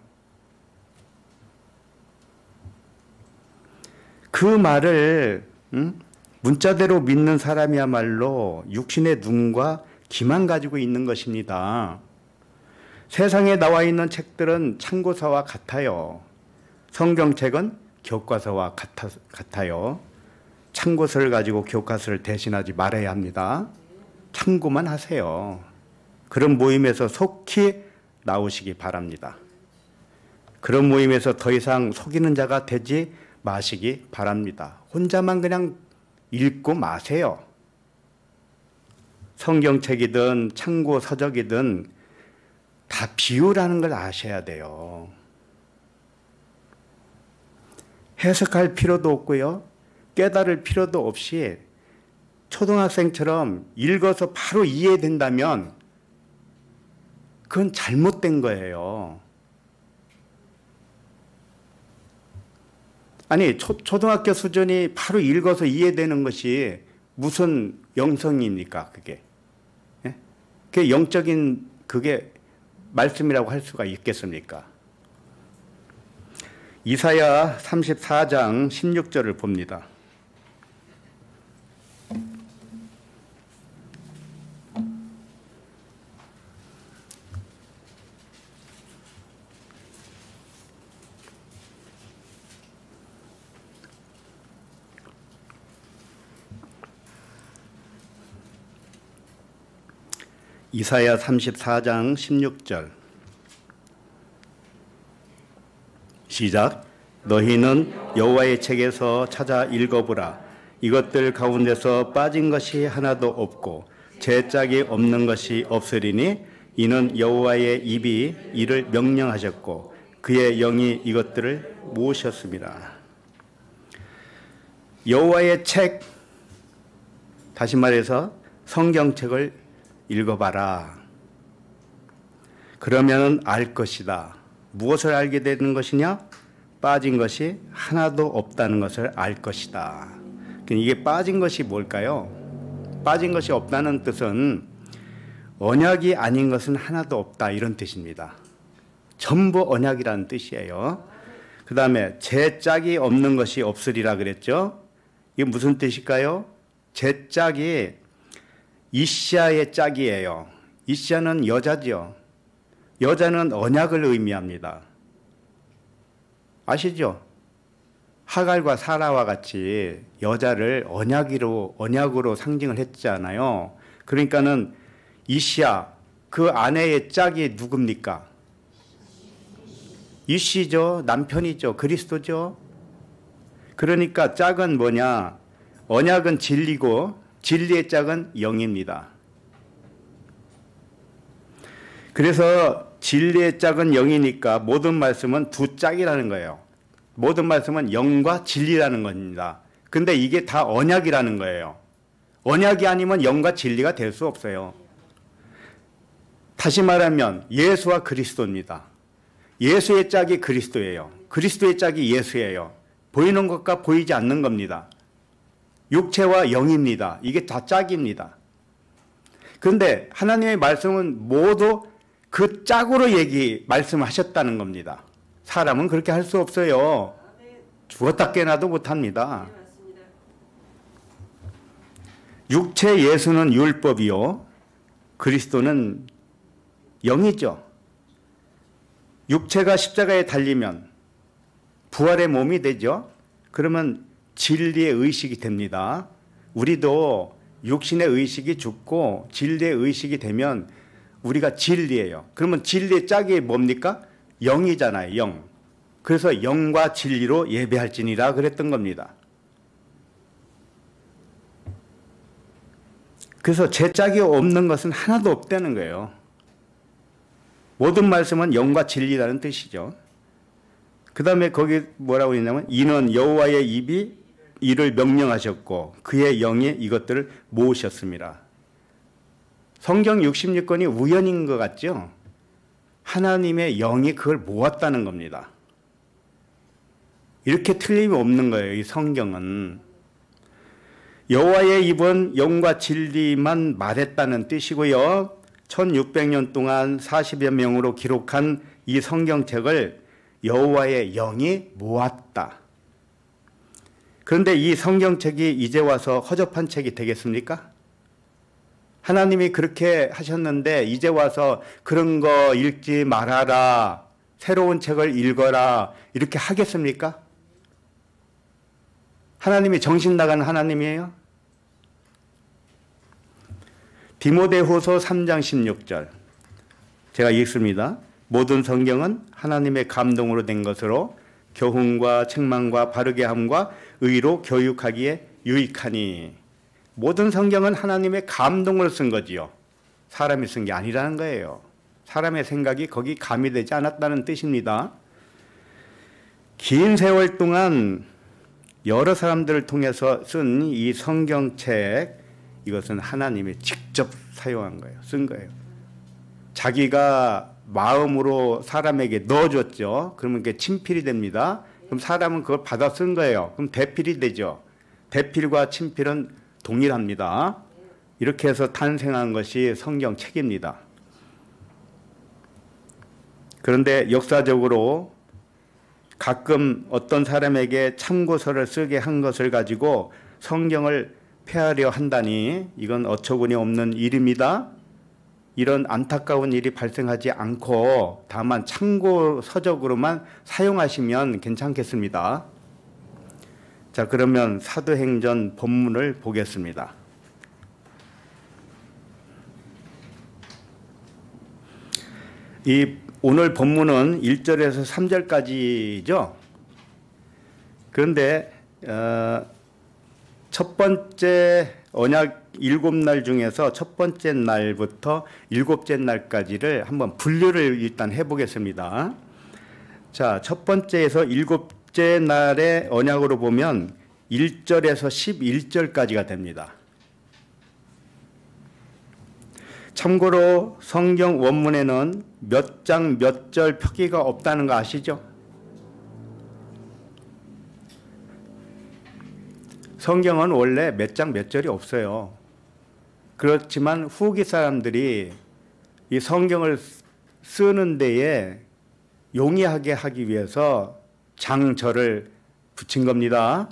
그 말을 문자대로 믿는 사람이야말로 육신의 눈과 귀만 가지고 있는 것입니다. 세상에 나와 있는 책들은 참고서와 같아요. 성경책은 교과서와 같아요. 참고서를 가지고 교과서를 대신하지 말아야 합니다. 참고만 하세요. 그런 모임에서 속히 나오시기 바랍니다. 그런 모임에서 더 이상 속이는 자가 되지 마시기 바랍니다. 혼자만 그냥 읽고 마세요. 성경책이든 참고 서적이든 다 비유라는 걸 아셔야 돼요. 해석할 필요도 없고요. 깨달을 필요도 없이 초등학생처럼 읽어서 바로 이해된다면 그건 잘못된 거예요. 아니 초등학교 수준이 바로 읽어서 이해되는 것이 무슨 영성입니까 그게? 예? 그게 영적인 그게 말씀이라고 할 수가 있겠습니까? 이사야 34장 16절을 봅니다. 이사야 34장 16절 시작. 너희는 여호와의 책에서 찾아 읽어보라. 이것들 가운데서 빠진 것이 하나도 없고 죄짝이 없는 것이 없으리니 이는 여호와의 입이 이를 명령하셨고 그의 영이 이것들을 모으셨습니다. 여호와의 책, 다시 말해서 성경책을 읽어봐라. 그러면 알 것이다. 무엇을 알게 되는 것이냐? 빠진 것이 하나도 없다는 것을 알 것이다. 이게 빠진 것이 뭘까요? 빠진 것이 없다는 뜻은 언약이 아닌 것은 하나도 없다 이런 뜻입니다. 전부 언약이라는 뜻이에요. 그 다음에 죄짝이 없는 것이 없으리라 그랬죠? 이게 무슨 뜻일까요? 죄짝이 이시아의 짝이에요. 이시아는 여자죠. 여자는 언약을 의미합니다. 아시죠? 하갈과 사라와 같이 여자를 언약으로 상징을 했잖아요. 그러니까는 이시아 그 아내의 짝이 누굽니까? 이시죠. 남편이죠. 그리스도죠. 그러니까 짝은 뭐냐? 언약은 진리고 진리의 짝은 영입니다. 그래서 진리의 짝은 영이니까 모든 말씀은 두 짝이라는 거예요. 모든 말씀은 영과 진리라는 겁니다. 근데 이게 다 언약이라는 거예요. 언약이 아니면 영과 진리가 될 수 없어요. 다시 말하면 예수와 그리스도입니다. 예수의 짝이 그리스도예요. 그리스도의 짝이 예수예요. 보이는 것과 보이지 않는 겁니다. 육체와 영입니다. 이게 다 짝입니다. 그런데 하나님의 말씀은 모두 그 짝으로 말씀하셨다는 겁니다. 사람은 그렇게 할 수 없어요. 죽었다 깨나도 못합니다. 육체 예수는 율법이요, 그리스도는 영이죠. 육체가 십자가에 달리면 부활의 몸이 되죠. 그러면 진리의 의식이 됩니다. 우리도 육신의 의식이 죽고 진리의 의식이 되면 우리가 진리예요. 그러면 진리의 짝이 뭡니까? 영이잖아요. 영. 그래서 영과 진리로 예배할지니라 그랬던 겁니다. 그래서 제 짝이 없는 것은 하나도 없다는 거예요. 모든 말씀은 영과 진리라는 뜻이죠. 그 다음에 거기 뭐라고 했냐면 이는 여호와의 입이 이를 명령하셨고 그의 영이 이것들을 모으셨습니다. 성경 66권이 우연인 것 같죠? 하나님의 영이 그걸 모았다는 겁니다. 이렇게 틀림이 없는 거예요. 이 성경은. 여호와의 입은 영과 진리만 말했다는 뜻이고요. 1600년 동안 40여 명으로 기록한 이 성경책을 여호와의 영이 모았다. 그런데 이 성경책이 이제 와서 허접한 책이 되겠습니까? 하나님이 그렇게 하셨는데 이제 와서 그런 거 읽지 말아라, 새로운 책을 읽어라 이렇게 하겠습니까? 하나님이 정신 나가는 하나님이에요? 디모데후서 3장 16절 제가 읽습니다. 모든 성경은 하나님의 감동으로 된 것으로 교훈과 책망과 바르게 함과 의로 교육하기에 유익하니. 모든 성경은 하나님의 감동을 쓴 거지요. 사람이 쓴 게 아니라는 거예요. 사람의 생각이 거기 가미되지 않았다는 뜻입니다. 긴 세월 동안 여러 사람들을 통해서 쓴 이 성경책, 이것은 하나님이 직접 사용한 거예요. 쓴 거예요. 자기가 마음으로 사람에게 넣어줬죠. 그러면 그게 친필이 됩니다. 그럼 사람은 그걸 받아 쓴 거예요. 그럼 대필이 되죠. 대필과 친필은 동일합니다. 이렇게 해서 탄생한 것이 성경책입니다. 그런데 역사적으로 가끔 어떤 사람에게 참고서를 쓰게 한 것을 가지고 성경을 폐하려 한다니 이건 어처구니 없는 일입니다. 이런 안타까운 일이 발생하지 않고 다만 참고서적으로만 사용하시면 괜찮겠습니다. 자, 그러면 사도행전 본문을 보겠습니다. 이 오늘 본문은 1절에서 3절까지죠. 그런데 첫 번째 언약 7날 중에서 첫 번째 날부터 7째 날까지를 한번 분류를 일단 해보겠습니다. 자, 첫 번째에서 7째 날의 언약으로 보면 1절에서 11절까지가 됩니다. 참고로 성경 원문에는 몇 장 몇 절 표기가 없다는 거 아시죠? 성경은 원래 몇 장 몇 절이 없어요. 그렇지만 후기 사람들이 이 성경을 쓰는 데에 용이하게 하기 위해서 장절을 붙인 겁니다.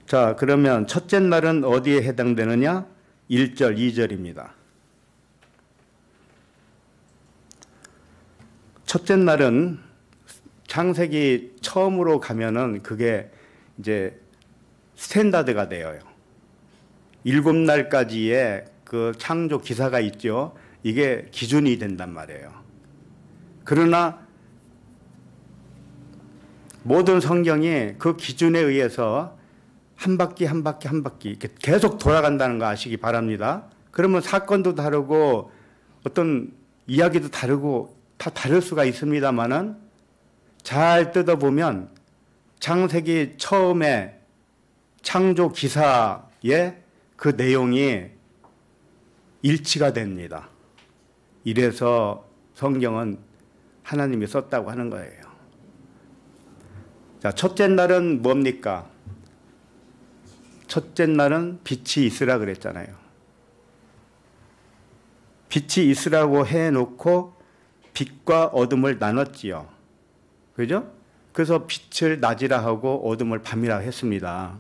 자, 그러면 첫째 날은 어디에 해당되느냐? 1절, 2절입니다. 첫째 날은 창세기 처음으로 가면은 그게 이제 스탠다드가 돼요. 7날까지의 그 창조 기사가 있죠. 이게 기준이 된단 말이에요. 그러나 모든 성경이 그 기준에 의해서 한 바퀴 한 바퀴 한 바퀴 이렇게 계속 돌아간다는 거 아시기 바랍니다. 그러면 사건도 다르고 어떤 이야기도 다르고 다 다를 수가 있습니다만은 잘 뜯어보면 창세기 처음에 창조 기사의 그 내용이 일치가 됩니다. 이래서 성경은 하나님이 썼다고 하는 거예요. 자, 첫째 날은 뭡니까? 첫째 날은 빛이 있으라 그랬잖아요. 빛이 있으라고 해놓고 빛과 어둠을 나눴지요. 그죠? 그래서 빛을 낮이라 하고 어둠을 밤이라 했습니다.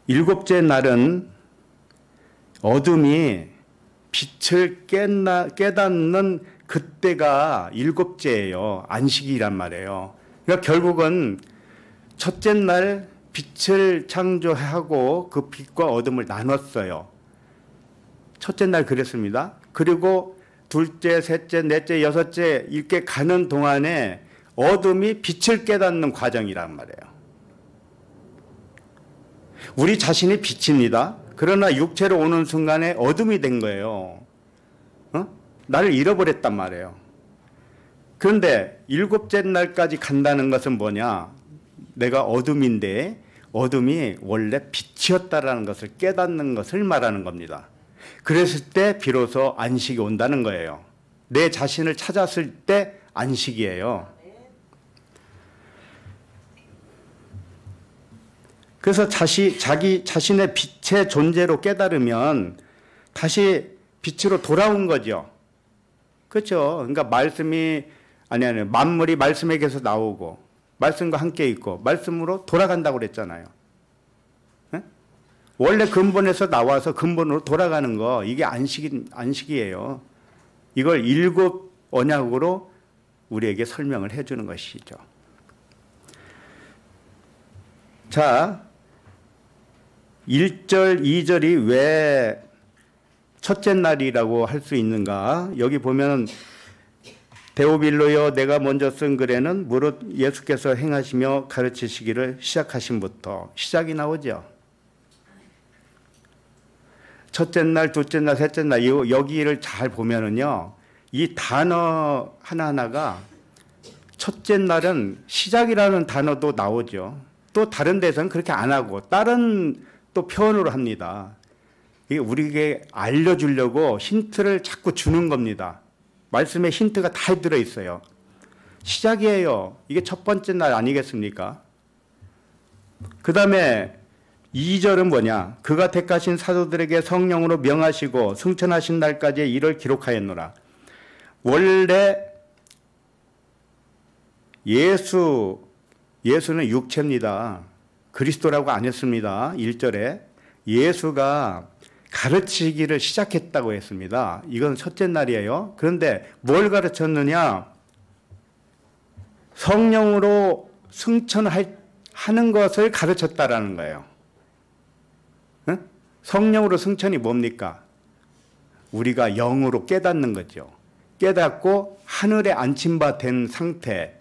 일곱째 날은 어둠이 빛을 깨닫는 그때가 일곱째예요. 안식이란 말이에요. 그러니까 결국은 첫째 날 빛을 창조하고 그 빛과 어둠을 나눴어요. 첫째 날 그랬습니다. 그리고 둘째, 셋째, 넷째, 여섯째 이렇게 가는 동안에 어둠이 빛을 깨닫는 과정이란 말이에요. 우리 자신이 빛입니다. 그러나 육체로 오는 순간에 어둠이 된 거예요. 나를 잃어버렸단 말이에요. 그런데 일곱째 날까지 간다는 것은 뭐냐? 내가 어둠인데 어둠이 원래 빛이었다라는 것을 깨닫는 것을 말하는 겁니다. 그랬을 때 비로소 안식이 온다는 거예요. 내 자신을 찾았을 때 안식이에요. 그래서 자기 자신의 빛의 존재로 깨달으면 다시 빛으로 돌아온 거죠. 그렇죠. 그러니까 만물이 말씀에게서 나오고 말씀과 함께 있고 말씀으로 돌아간다고 그랬잖아요. 네? 원래 근본에서 나와서 근본으로 돌아가는 거, 이게 안식이에요. 이걸 일곱 언약으로 우리에게 설명을 해주는 것이죠. 자, 1절, 2절이 왜 첫째 날이라고 할 수 있는가? 여기 보면 데오빌로여 내가 먼저 쓴 글에는 무릇 예수께서 행하시며 가르치시기를 시작하심부터 시작이 나오죠. 첫째 날, 둘째 날, 셋째 날 여기를 잘 보면은요, 이 단어 하나하나가 첫째 날은 시작이라는 단어도 나오죠. 또 다른 데서는 그렇게 안 하고 다른 또 표현으로 합니다. 이게 우리에게 알려주려고 힌트를 자꾸 주는 겁니다. 말씀에 힌트가 다 들어있어요. 시작이에요. 이게 첫 번째 날 아니겠습니까? 그 다음에 2절은 뭐냐? 그가 택하신 사도들에게 성령으로 명하시고 승천하신 날까지의 일을 기록하였노라. 원래 예수는 육체입니다. 그리스도라고 안 했습니다. 1절에 예수가 가르치기를 시작했다고 했습니다. 이건 첫째 날이에요. 그런데 뭘 가르쳤느냐? 성령으로 승천하는 것을 가르쳤다라는 거예요. 응? 성령으로 승천이 뭡니까? 우리가 영으로 깨닫는 거죠. 깨닫고 하늘에 앉힌 바 된 상태.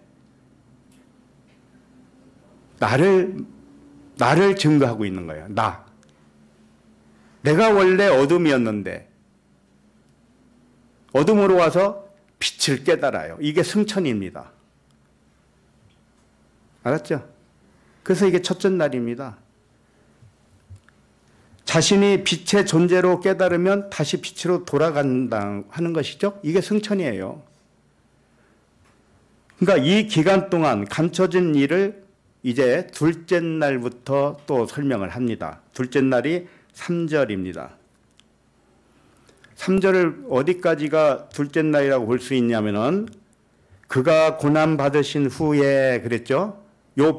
나를 증거하고 있는 거예요. 내가 원래 어둠이었는데 어둠으로 와서 빛을 깨달아요. 이게 승천입니다. 알았죠? 그래서 이게 첫째 날입니다. 자신이 빛의 존재로 깨달으면 다시 빛으로 돌아간다 하는 것이죠. 이게 승천이에요. 그러니까 이 기간 동안 감춰진 일을 이제 둘째 날부터 또 설명을 합니다. 둘째 날이 3절입니다. 3절을 어디까지가 둘째 날이라고 볼 수 있냐면은 그가 고난 받으신 후에 그랬죠? 요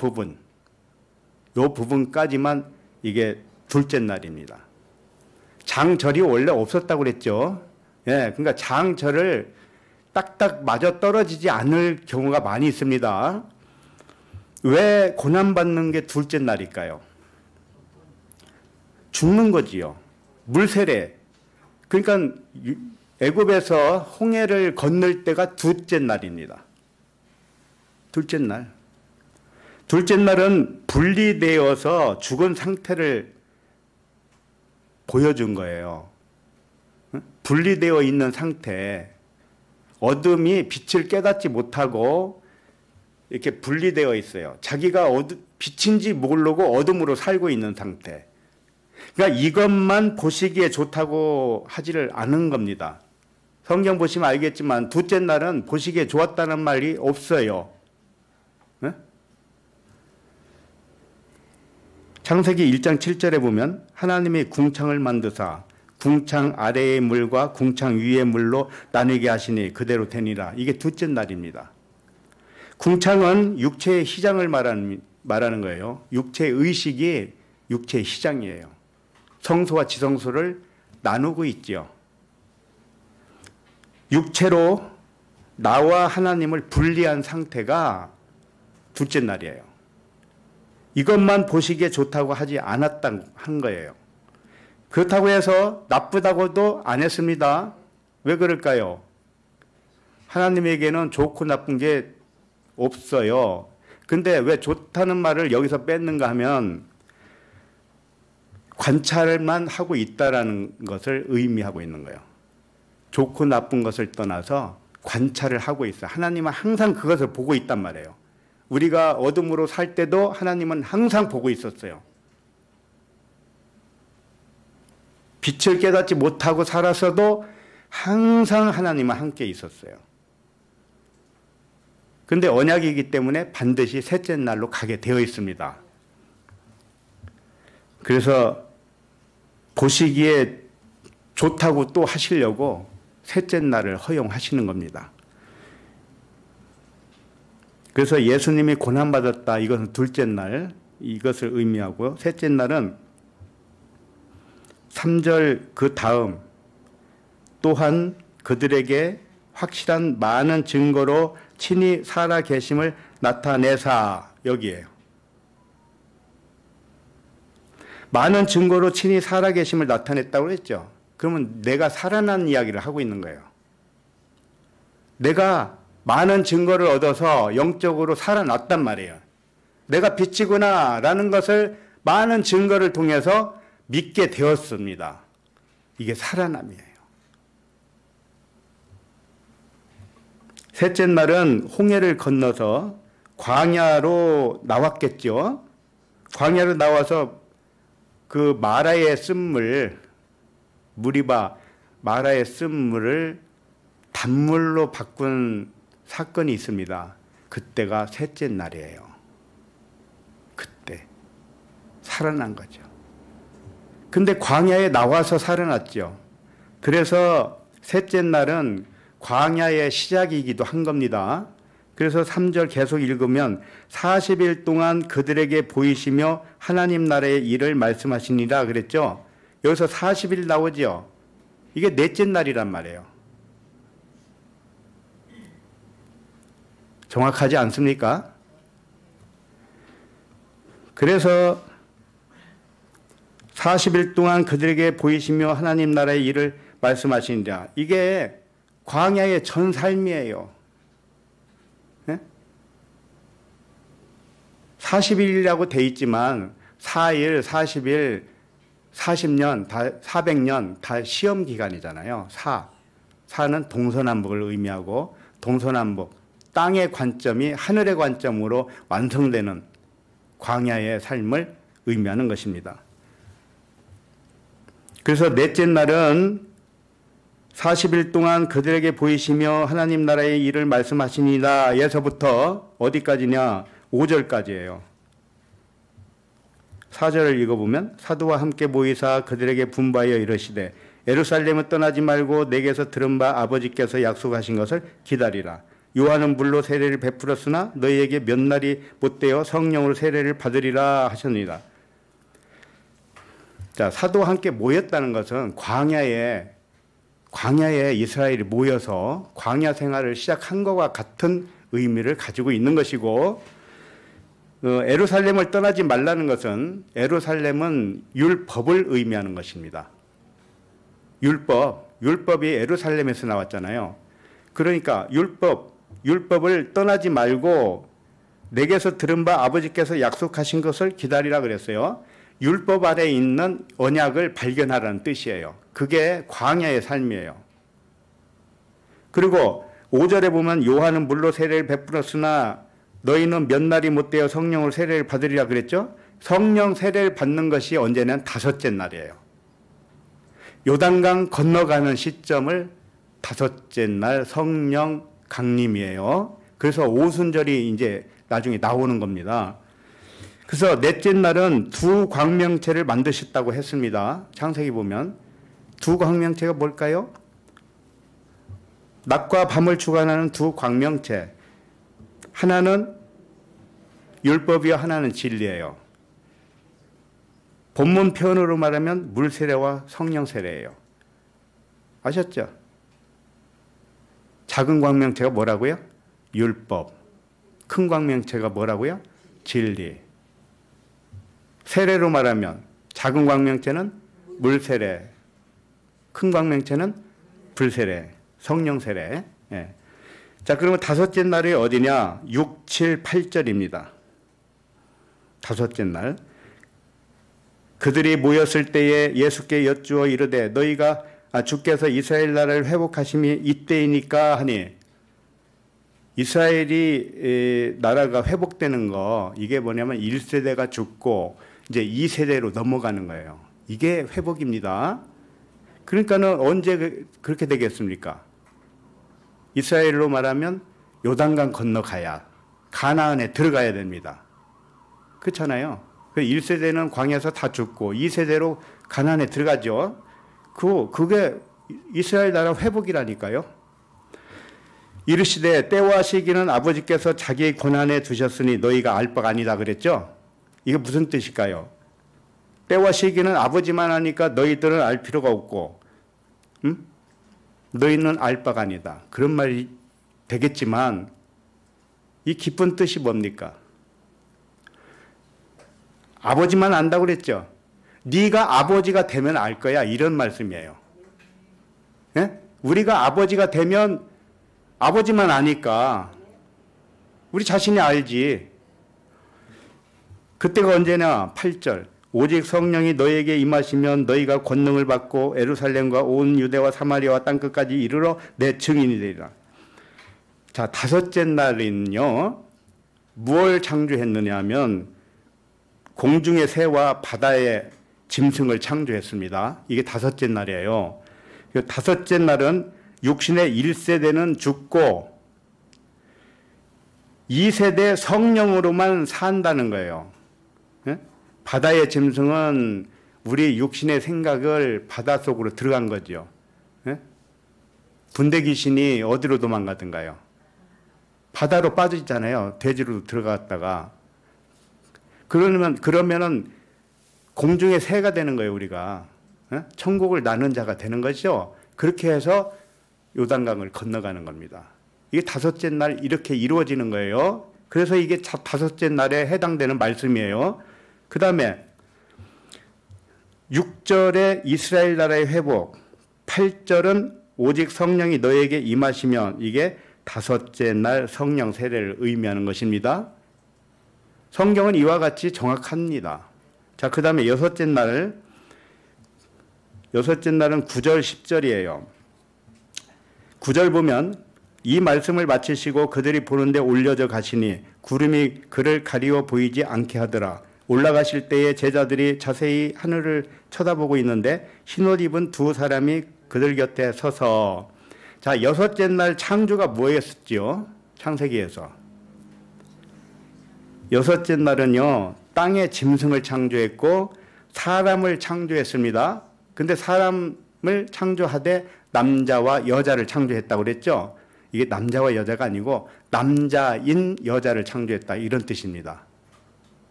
부분까지만 이게 둘째 날입니다. 장절이 원래 없었다고 그랬죠? 예, 그러니까 장절을 딱딱 맞아 떨어지지 않을 경우가 많이 있습니다. 왜 고난받는 게 둘째 날일까요? 죽는 거지요. 물세례. 그러니까 애굽에서 홍해를 건널 때가 둘째 날입니다. 둘째 날. 둘째 날은 분리되어서 죽은 상태를 보여준 거예요. 분리되어 있는 상태, 어둠이 빛을 깨닫지 못하고 이렇게 분리되어 있어요. 자기가 빛인지 모르고 어둠으로 살고 있는 상태. 그러니까 이것만 보시기에 좋다고 하지를 않은 겁니다. 성경 보시면 알겠지만 둘째 날은 보시기에 좋았다는 말이 없어요. 네? 창세기 1장 7절에 보면 하나님이 궁창을 만드사 궁창 아래의 물과 궁창 위의 물로 나누게 하시니 그대로 되니라. 이게 둘째 날입니다. 궁창은 육체의 시장을 말하는 거예요. 육체의 의식이 육체의 시장이에요. 성소와 지성소를 나누고 있죠. 육체로 나와 하나님을 분리한 상태가 둘째 날이에요. 이것만 보시기에 좋다고 하지 않았다는 거예요. 그렇다고 해서 나쁘다고도 안 했습니다. 왜 그럴까요? 하나님에게는 좋고 나쁜 게 없어요. 근데 왜 좋다는 말을 여기서 뺐는가 하면 관찰만 하고 있다라는 것을 의미하고 있는 거예요. 좋고 나쁜 것을 떠나서 관찰을 하고 있어요. 하나님은 항상 그것을 보고 있단 말이에요. 우리가 어둠으로 살 때도 하나님은 항상 보고 있었어요. 빛을 깨닫지 못하고 살았어도 항상 하나님은 함께 있었어요. 근데 언약이기 때문에 반드시 셋째 날로 가게 되어 있습니다. 그래서 보시기에 좋다고 또 하시려고 셋째 날을 허용하시는 겁니다. 그래서 예수님이 고난받았다. 이것은 둘째 날, 이것을 의미하고요. 셋째 날은 3절 그 다음 또한 그들에게 확실한 많은 증거로 친히 살아 계심을 나타내사, 여기에요. 많은 증거로 친히 살아 계심을 나타냈다고 했죠. 그러면 내가 살아난 이야기를 하고 있는 거예요. 내가 많은 증거를 얻어서 영적으로 살아났단 말이에요. 내가 빛이구나 라는 것을 많은 증거를 통해서 믿게 되었습니다. 이게 살아남이에요. 셋째 날은 홍해를 건너서 광야로 나왔겠죠. 광야로 나와서 그 마라의 쓴물, 무리바 마라의 쓴물을 단물로 바꾼 사건이 있습니다. 그때가 셋째 날이에요. 그때 살아난 거죠. 근데 광야에 나와서 살아났죠. 그래서 셋째 날은 광야의 시작이기도 한 겁니다. 그래서 3절 계속 읽으면 40일 동안 그들에게 보이시며 하나님 나라의 일을 말씀하시니라 그랬죠. 여기서 40일 나오죠. 이게 넷째 날이란 말이에요. 정확하지 않습니까? 그래서 40일 동안 그들에게 보이시며 하나님 나라의 일을 말씀하시니라. 이게 광야의 전 삶이에요. 40일이라고 돼 있지만 4일, 40일, 40년, 다 400년 다 시험 기간이잖아요. 4는 동서남북을 의미하고 동서남북, 땅의 관점이 하늘의 관점으로 완성되는 광야의 삶을 의미하는 것입니다. 그래서 넷째 날은 40일 동안 그들에게 보이시며 하나님 나라의 일을 말씀하시니라 에서부터 어디까지냐? 5절까지예요. 4절을 읽어보면 사도와 함께 모이사 그들에게 분부하여 이르시되 예루살렘을 떠나지 말고 내게서 들은 바 아버지께서 약속하신 것을 기다리라. 요한은 물로 세례를 베풀었으나 너희에게 몇 날이 못되어 성령으로 세례를 받으리라 하셨느니라. 자, 사도와 함께 모였다는 것은 광야에 이스라엘이 모여서 광야 생활을 시작한 것과 같은 의미를 가지고 있는 것이고, 예루살렘을 떠나지 말라는 것은 예루살렘은 율법을 의미하는 것입니다. 율법이 예루살렘에서 나왔잖아요. 그러니까 율법을 떠나지 말고 내게서 들은 바 아버지께서 약속하신 것을 기다리라 그랬어요. 율법 아래에 있는 언약을 발견하라는 뜻이에요. 그게 광야의 삶이에요. 그리고 5절에 보면 요한은 물로 세례를 베풀었으나 너희는 몇 날이 못되어 성령을 세례를 받으리라 그랬죠. 성령 세례를 받는 것이 언제는 다섯째 날이에요. 요단강 건너가는 시점을 다섯째 날 성령 강림이에요. 그래서 오순절이 이제 나중에 나오는 겁니다. 그래서 넷째 날은 두 광명체를 만드셨다고 했습니다. 창세기 보면 두 광명체가 뭘까요? 낮과 밤을 주관하는 두 광명체. 하나는 율법이요, 하나는 진리예요. 본문 표현으로 말하면 물세례와 성령세례예요. 아셨죠? 작은 광명체가 뭐라고요? 율법. 큰 광명체가 뭐라고요? 진리. 세례로 말하면 작은 광명체는 물세례, 큰 광명체는 불세례, 성령세례. 예. 자, 그러면 다섯째 날이 어디냐? 6, 7, 8절입니다. 다섯째 날. 그들이 모였을 때에 예수께 여쭈어 이르되 너희가 주께서 이스라엘 나라를 회복하심이 이때이니까 하니, 이스라엘이 나라가 회복되는 거, 이게 뭐냐면 1세대가 죽고 이제 2세대로 넘어가는 거예요. 이게 회복입니다. 그러니까는 언제 그렇게 되겠습니까? 이스라엘로 말하면 요단강 건너가야 가나안에 들어가야 됩니다. 그렇잖아요. 1세대는 광야에서 다 죽고 2세대로 가나안에 들어가죠. 그게 이스라엘 나라 회복이라니까요. 이르시되 때와 시기는 아버지께서 자기의 권한에 두셨으니 너희가 알 바가 아니다 그랬죠. 이게 무슨 뜻일까요? 때와 시기는 아버지만 하니까 너희들은 알 필요가 없고, 너희는 알 바가 아니다. 그런 말이 되겠지만 이 깊은 뜻이 뭡니까? 아버지만 안다고 그랬죠. 네가 아버지가 되면 알 거야, 이런 말씀이에요. 예? 우리가 아버지가 되면 아버지만 아니까 우리 자신이 알지. 그때가 언제냐? 8절. 오직 성령이 너희에게 임하시면 너희가 권능을 받고 예루살렘과 온 유대와 사마리아와 땅끝까지 이르러 내 증인이 되리라. 자, 다섯째 날은요, 무엇을 창조했느냐 하면 공중의 새와 바다의 짐승을 창조했습니다. 이게 다섯째 날이에요. 다섯째 날은 육신의 1세대는 죽고 2세대 성령으로만 산다는 거예요. 예? 바다의 짐승은 우리 육신의 생각을 바닷속으로 들어간 거죠. 예? 분대 귀신이 어디로 도망가든가요? 바다로 빠지잖아요. 돼지로 들어갔다가. 그러면은 공중의 새가 되는 거예요, 우리가. 예? 천국을 나는 자가 되는 거죠. 그렇게 해서 요단강을 건너가는 겁니다. 이게 다섯째 날 이렇게 이루어지는 거예요. 그래서 이게 다섯째 날에 해당되는 말씀이에요. 그 다음에 6절에 이스라엘 나라의 회복, 8절은 오직 성령이 너에게 임하시면, 이게 다섯째 날 성령 세례를 의미하는 것입니다. 성경은 이와 같이 정확합니다. 자, 그 다음에 여섯째 날은 9절, 10절이에요. 9절 보면 이 말씀을 마치시고 그들이 보는데 올려져 가시니 구름이 그를 가리워 보이지 않게 하더라. 올라가실 때에 제자들이 자세히 하늘을 쳐다보고 있는데 흰옷 입은 두 사람이 그들 곁에 서서, 자, 여섯째 날 창조가 뭐였었죠? 창세기에서. 여섯째 날은요, 땅의 짐승을 창조했고 사람을 창조했습니다. 근데 사람을 창조하되 남자와 여자를 창조했다고 그랬죠. 이게 남자와 여자가 아니고 남자인 여자를 창조했다, 이런 뜻입니다.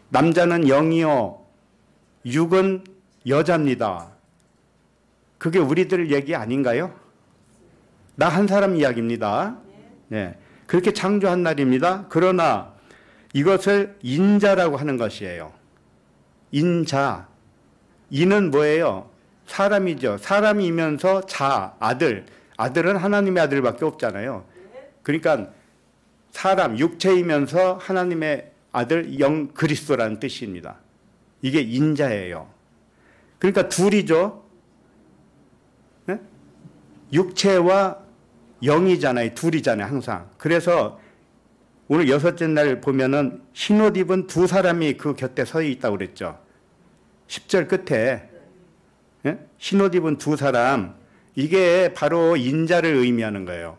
남자는 영이요, 육은 여자입니다. 그게 우리들 얘기 아닌가요? 나 한 사람 이야기입니다. 네. 그렇게 창조한 날입니다. 그러나 이것을 인자라고 하는 것이에요. 인자. 인은 뭐예요? 사람이죠. 사람이면서 자, 아들. 아들은 하나님의 아들밖에 없잖아요. 그러니까 사람, 육체이면서 하나님의 아들 영 그리스도라는 뜻입니다. 이게 인자예요. 그러니까 둘이죠. 네? 육체와 영이잖아요. 둘이잖아요. 항상. 그래서 오늘 여섯째 날 보면은 흰옷 입은 두 사람이 그 곁에 서 있다고 그랬죠. 10절 끝에 흰옷 입은 두 사람, 이게 바로 인자를 의미하는 거예요.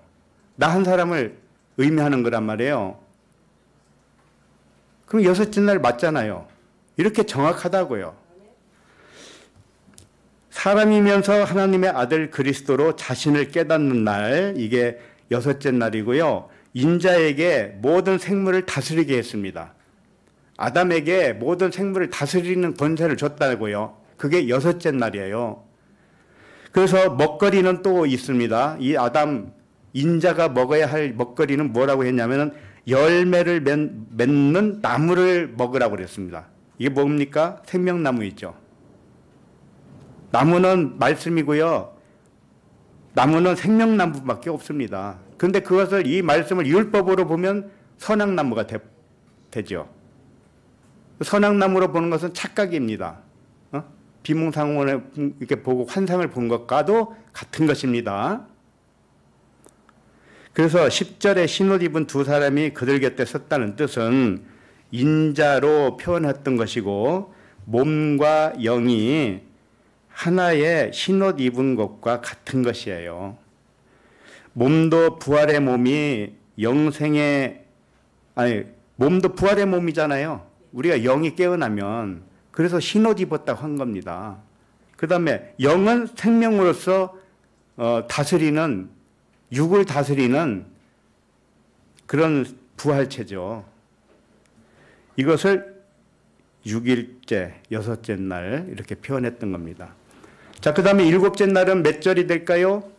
나 한 사람을 의미하는 거란 말이에요. 그럼 여섯째 날 맞잖아요. 이렇게 정확하다고요. 사람이면서 하나님의 아들 그리스도로 자신을 깨닫는 날, 이게 여섯째 날이고요. 인자에게 모든 생물을 다스리게 했습니다. 아담에게 모든 생물을 다스리는 권세를 줬다고요. 그게 여섯째 날이에요. 그래서 먹거리는 또 있습니다. 이 아담 인자가 먹어야 할 먹거리는 뭐라고 했냐면 열매를 맺는 나무를 먹으라고 그랬습니다. 이게 뭡니까? 생명나무 있죠. 나무는 말씀이고요. 나무는 생명나무밖에 없습니다. 그런데 그것을 이 말씀을 율법으로 보면 선악나무가 되죠. 선악나무로 보는 것은 착각입니다. 비몽사몽을 이렇게 보고 환상을 본 것과도 같은 것입니다. 그래서 10절에 흰옷 입은 두 사람이 그들 곁에 섰다는 뜻은 인자로 표현했던 것이고 몸과 영이 하나의 흰옷 입은 것과 같은 것이에요. 몸도 부활의 몸이 몸도 부활의 몸이잖아요. 우리가 영이 깨어나면 그래서 흰옷 입었다고 한 겁니다. 그 다음에 영은 생명으로서 다스리는, 육을 다스리는 그런 부활체죠. 이것을 6일째, 여섯째 날 이렇게 표현했던 겁니다. 자, 그 다음에 일곱째 날은 몇 절이 될까요?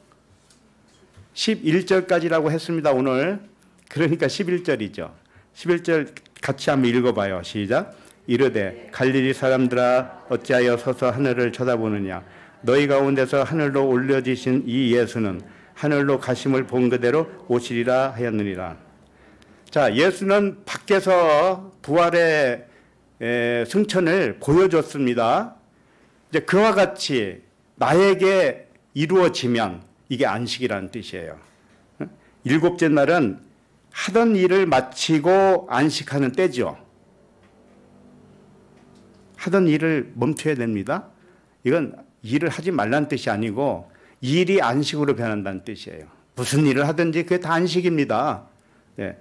11절까지라고 했습니다, 오늘. 그러니까 11절이죠. 11절 같이 한번 읽어봐요. 시작. 이르되 갈릴리 사람들아 어찌하여 서서 하늘을 쳐다보느냐. 너희 가운데서 하늘로 올려지신 이 예수는 하늘로 가심을 본 그대로 오시리라 하였느니라. 자, 예수는 밖에서 부활의 승천을 보여줬습니다. 이제 그와 같이 나에게 이루어지면 이게 안식이라는 뜻이에요. 일곱째 날은 하던 일을 마치고 안식하는 때죠. 하던 일을 멈춰야 됩니다. 이건 일을 하지 말라는 뜻이 아니고 일이 안식으로 변한다는 뜻이에요. 무슨 일을 하든지 그게 다 안식입니다. 네.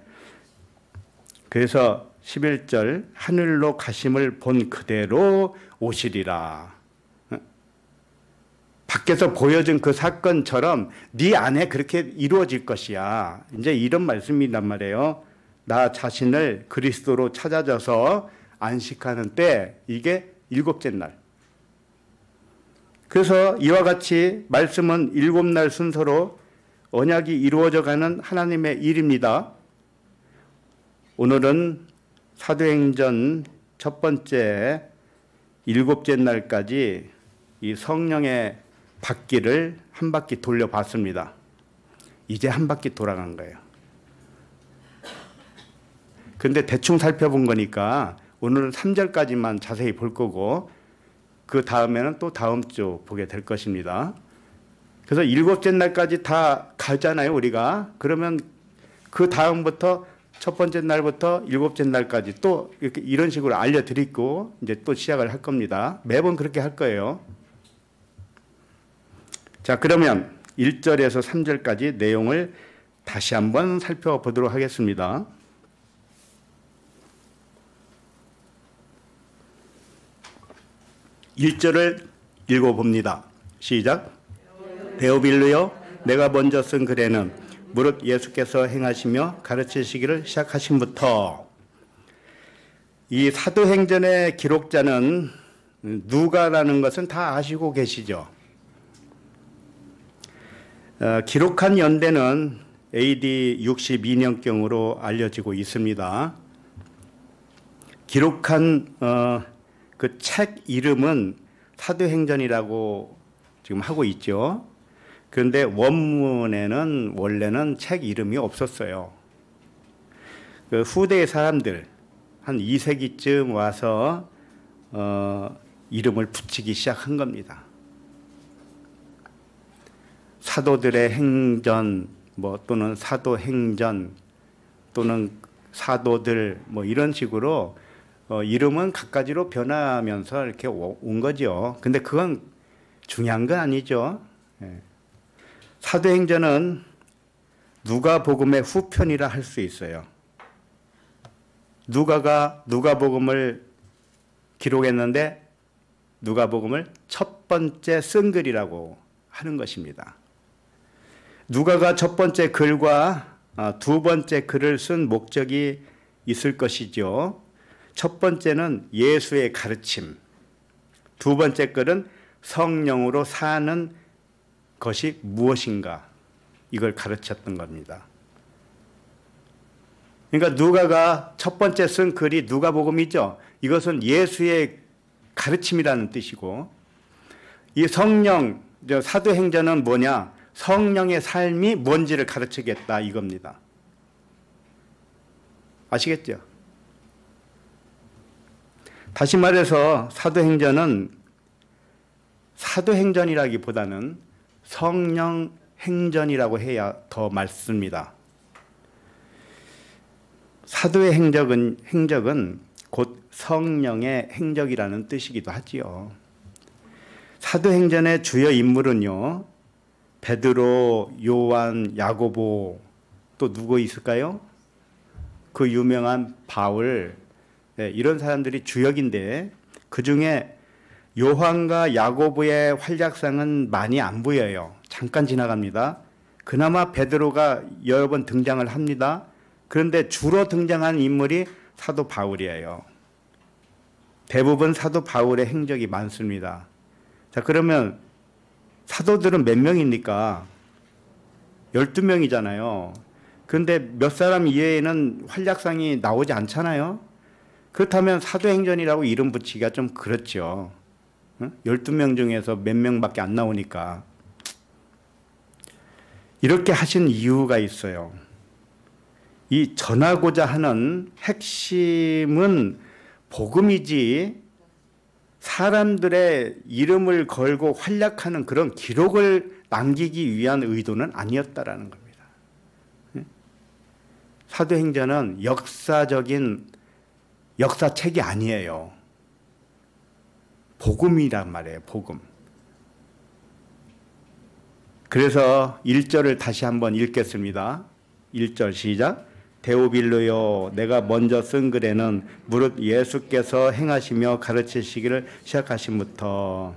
그래서 11절 하늘로 가심을 본 그대로 오시리라. 밖에서 보여준 그 사건처럼 네 안에 그렇게 이루어질 것이야. 이제 이런 말씀이란 말이에요. 나 자신을 그리스도로 찾아져서 안식하는 때, 이게 일곱째 날. 그래서 이와 같이 말씀은 일곱 날 순서로 언약이 이루어져 가는 하나님의 일입니다. 오늘은 사도행전 첫 번째 일곱째 날까지 이 성령의 바퀴를 한 바퀴 돌려봤습니다. 이제 한 바퀴 돌아간 거예요. 근데 대충 살펴본 거니까 오늘은 3절까지만 자세히 볼 거고 그 다음에는 또 다음 주 보게 될 것입니다. 그래서 일곱째 날까지 다 가잖아요, 우리가. 그러면 그 다음부터 첫 번째 날부터 일곱째 날까지 또 이렇게 이런 식으로 알려드리고 이제 또 시작을 할 겁니다. 매번 그렇게 할 거예요. 자, 그러면 1절에서 3절까지 내용을 다시 한번 살펴보도록 하겠습니다. 1절을 읽어봅니다. 시작. 데오빌루여, 내가 먼저 쓴 글에는 무릇 예수께서 행하시며 가르치시기를 시작하심부터. 이 사도행전의 기록자는 누가라는 것은 다 아시고 계시죠. 기록한 연대는 AD 62년경으로 알려지고 있습니다. 기록한 그 책 이름은 사도행전이라고 지금 하고 있죠. 그런데 원문에는 원래는 책 이름이 없었어요. 그 후대의 사람들 한 2세기쯤 와서 이름을 붙이기 시작한 겁니다. 사도들의 행전 또는 사도행전 또는 사도들 이런 식으로 이름은 갖가지로 변하면서 이렇게 온 거죠. 근데 그건 중요한 건 아니죠. 사도행전은 누가복음의 후편이라 할 수 있어요. 누가가 누가복음을 기록했는데 누가복음을 첫 번째 쓴 글이라고 하는 것입니다. 누가가 첫 번째 글과 두 번째 글을 쓴 목적이 있을 것이죠. 첫 번째는 예수의 가르침, 두 번째 글은 성령으로 사는 것이 무엇인가 이걸 가르쳤던 겁니다. 그러니까 누가가 첫 번째 쓴 글이 누가복음이죠. 이것은 예수의 가르침이라는 뜻이고, 이 성령, 사도행전은 뭐냐? 성령의 삶이 뭔지를 가르치겠다 이겁니다. 아시겠죠? 다시 말해서 사도행전은 사도행전이라기보다는 성령행전이라고 해야 더 맞습니다. 사도의 행적은 곧 성령의 행적이라는 뜻이기도 하지요. 사도행전의 주요 인물은요, 베드로, 요한, 야고보, 또 누구 있을까요? 그 유명한 바울, 이런 사람들이 주역인데 그 중에 요한과 야고보의 활약상은 많이 안 보여요. 잠깐 지나갑니다. 그나마 베드로가 여러 번 등장을 합니다. 그런데 주로 등장한 인물이 사도 바울이에요. 대부분 사도 바울의 행적이 많습니다. 자, 그러면 사도들은 몇 명입니까? 12명이잖아요. 그런데 몇 사람 이외에는 활약상이 나오지 않잖아요. 그렇다면 사도행전이라고 이름 붙이기가 좀 그렇죠. 12명 중에서 몇 명밖에 안 나오니까. 이렇게 하신 이유가 있어요. 이 전하고자 하는 핵심은 복음이지 사람들의 이름을 걸고 활약하는 그런 기록을 남기기 위한 의도는 아니었다라는 겁니다. 사도행전은 역사적인 역사책이 아니에요. 복음이란 말이에요. 복음. 그래서 1절을 다시 한번 읽겠습니다. 1절 시작. 데오빌로요, 내가 먼저 쓴 글에는 무릇 예수께서 행하시며 가르치시기를 시작하신부터.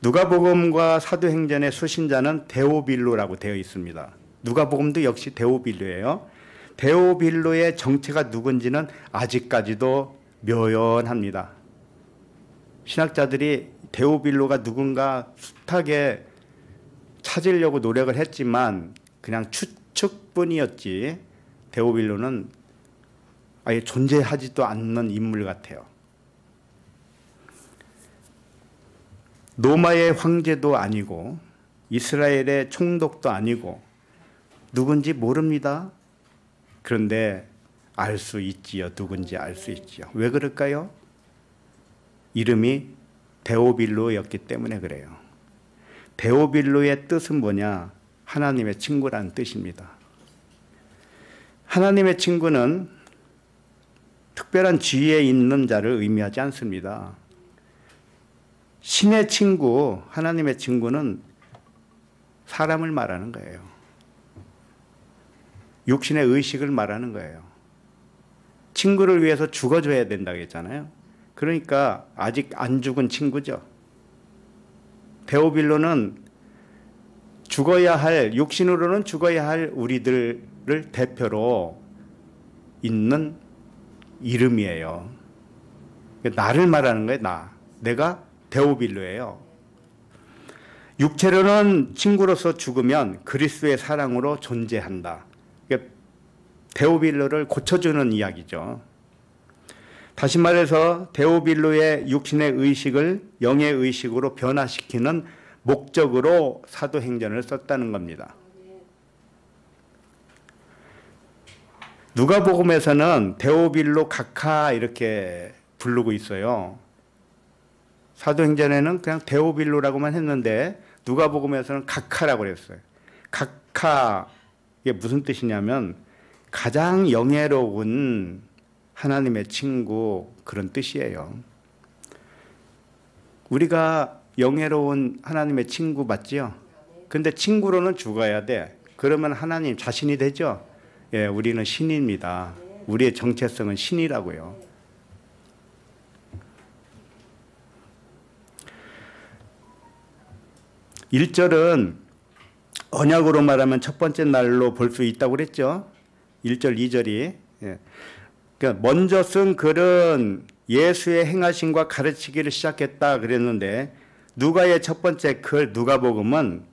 누가복음과 사도행전의 수신자는 데오빌로라고 되어 있습니다. 누가복음도 역시 데오빌로예요. 데오빌로의 정체가 누군지는 아직까지도 묘연합니다. 신학자들이 데오빌로가 누군가 숱하게 찾으려고 노력을 했지만 그냥 추측뿐이었지 데오빌로는 아예 존재하지도 않는 인물 같아요. 로마의 황제도 아니고 이스라엘의 총독도 아니고 누군지 모릅니다. 그런데 알 수 있지요. 누군지 알 수 있지요. 왜 그럴까요? 이름이 데오빌로였기 때문에 그래요. 데오빌로의 뜻은 뭐냐? 하나님의 친구라는 뜻입니다. 하나님의 친구는 특별한 지위에 있는 자를 의미하지 않습니다. 신의 친구, 하나님의 친구는 사람을 말하는 거예요. 육신의 의식을 말하는 거예요. 친구를 위해서 죽어줘야 된다고 했잖아요. 그러니까 아직 안 죽은 친구죠. 데오빌로는 죽어야 할, 육신으로는 죽어야 할 우리들을 대표로 있는 이름이에요. 나를 말하는 거예요. 내가 데오빌로예요. 육체로는 친구로서 죽으면 그리스도의 사랑으로 존재한다. 데오빌로를 고쳐주는 이야기죠. 다시 말해서 데오빌로의 육신의 의식을 영의 의식으로 변화시키는 목적으로 사도행전을 썼다는 겁니다. 누가복음에서는 데오빌로 각하 이렇게 부르고 있어요. 사도행전에는 그냥 데오빌로라고만 했는데 누가복음에서는 각하라고 그랬어요. 각하, 이게 무슨 뜻이냐면 가장 영예로운 하나님의 친구, 그런 뜻이에요. 우리가 영예로운 하나님의 친구 맞지요? 근데 친구로는 죽어야 돼. 그러면 하나님 자신이 되죠? 예, 우리는 신입니다. 우리의 정체성은 신이라고요. (1절은) 언약으로 말하면 첫 번째 날로 볼 수 있다고 그랬죠. 1절, 2절이. 예. 그러니까 먼저 쓴 글은 예수의 행하심과 가르치기를 시작했다 그랬는데, 누가의 첫 번째 글 누가복음은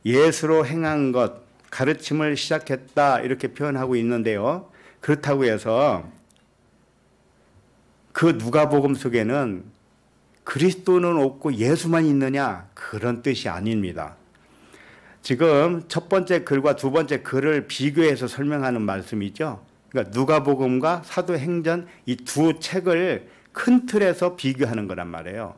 예수로 행한 것, 가르침을 시작했다 이렇게 표현하고 있는데요. 그렇다고 해서 그 누가복음 속에는 그리스도는 없고 예수만 있느냐, 그런 뜻이 아닙니다. 지금 첫 번째 글과 두 번째 글을 비교해서 설명하는 말씀이죠. 그러니까 누가복음과 사도행전 이 두 책을 큰 틀에서 비교하는 거란 말이에요.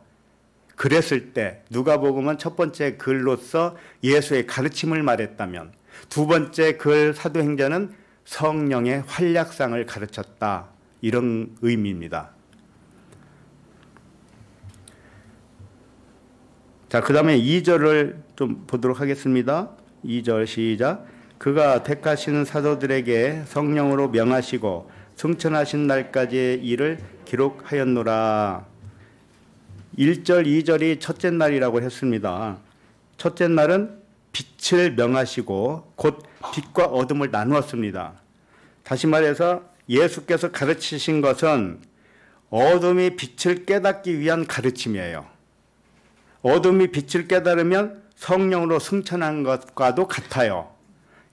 그랬을 때 누가복음은 첫 번째 글로서 예수의 가르침을 말했다면, 두 번째 글 사도행전은 성령의 활약상을 가르쳤다, 이런 의미입니다. 자, 그 다음에 2절을 좀 보도록 하겠습니다. 2절 시작. 그가 택하시는 사도들에게 성령으로 명하시고 승천하신 날까지의 일을 기록하였노라. 1절, 2절이 첫째 날이라고 했습니다. 첫째 날은 빛을 명하시고 곧 빛과 어둠을 나누었습니다. 다시 말해서 예수께서 가르치신 것은 어둠이 빛을 깨닫기 위한 가르침이에요. 어둠이 빛을 깨달으면 성령으로 승천한 것과도 같아요.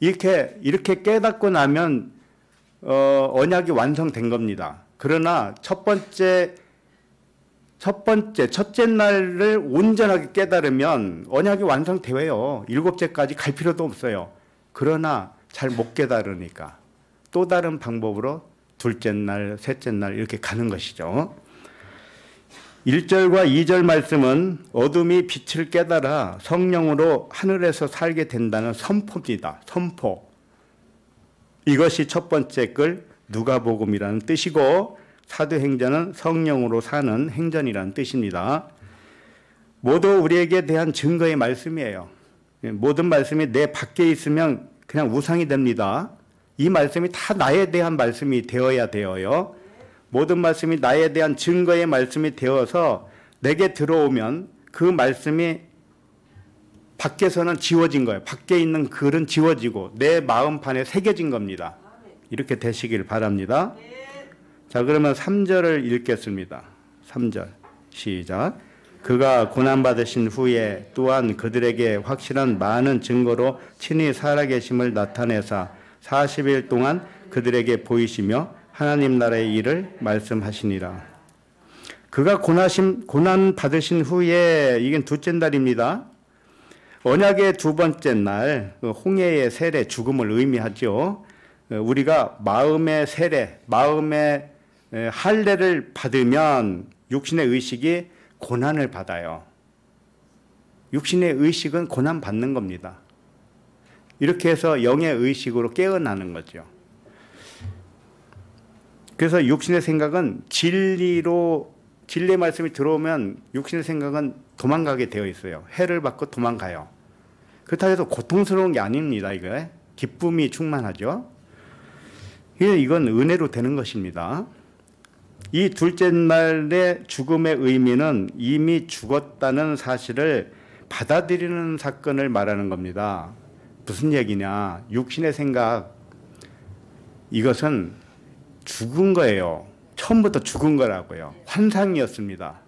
이렇게 깨닫고 나면 언약이 완성된 겁니다. 그러나 첫째 날을 온전하게 깨달으면 언약이 완성돼요. 7째까지 갈 필요도 없어요. 그러나 잘 못 깨달으니까 또 다른 방법으로 둘째 날, 셋째 날 이렇게 가는 것이죠. 1절과 2절 말씀은 어둠이 빛을 깨달아 성령으로 하늘에서 살게 된다는 선포입니다. 선포. 이것이 첫 번째 글 누가복음이라는 뜻이고, 사도행전은 성령으로 사는 행전이라는 뜻입니다. 모두 우리에게 대한 증거의 말씀이에요. 모든 말씀이 내 밖에 있으면 그냥 우상이 됩니다. 이 말씀이 다 나에 대한 말씀이 되어야 되어요. 모든 말씀이 나에 대한 증거의 말씀이 되어서 내게 들어오면 그 말씀이 밖에서는 지워진 거예요. 밖에 있는 글은 지워지고 내 마음판에 새겨진 겁니다. 이렇게 되시길 바랍니다. 자, 그러면 3절을 읽겠습니다. 3절 시작. 그가 고난받으신 후에 또한 그들에게 확실한 많은 증거로 친히 살아계심을 나타내사 40일 동안 그들에게 보이시며 하나님 나라의 일을 말씀하시니라. 그가 고난 받으신 후에, 이게 둘째 날입니다. 언약의 두 번째 날, 홍해의 세례, 죽음을 의미하죠. 우리가 마음의 세례, 마음의 할례를 받으면 육신의 의식이 고난을 받아요. 육신의 의식은 고난 받는 겁니다. 이렇게 해서 영의 의식으로 깨어나는 거죠. 그래서 육신의 생각은 진리의 말씀이 들어오면 육신의 생각은 도망가게 되어 있어요. 해를 받고 도망가요. 그렇다고 해서 고통스러운 게 아닙니다. 이거 기쁨이 충만하죠. 이건 은혜로 되는 것입니다. 이 둘째 날의 죽음의 의미는 이미 죽었다는 사실을 받아들이는 사건을 말하는 겁니다. 무슨 얘기냐? 육신의 생각, 이것은 죽은 거예요. 처음부터 죽은 거라고요. 환상이었습니다.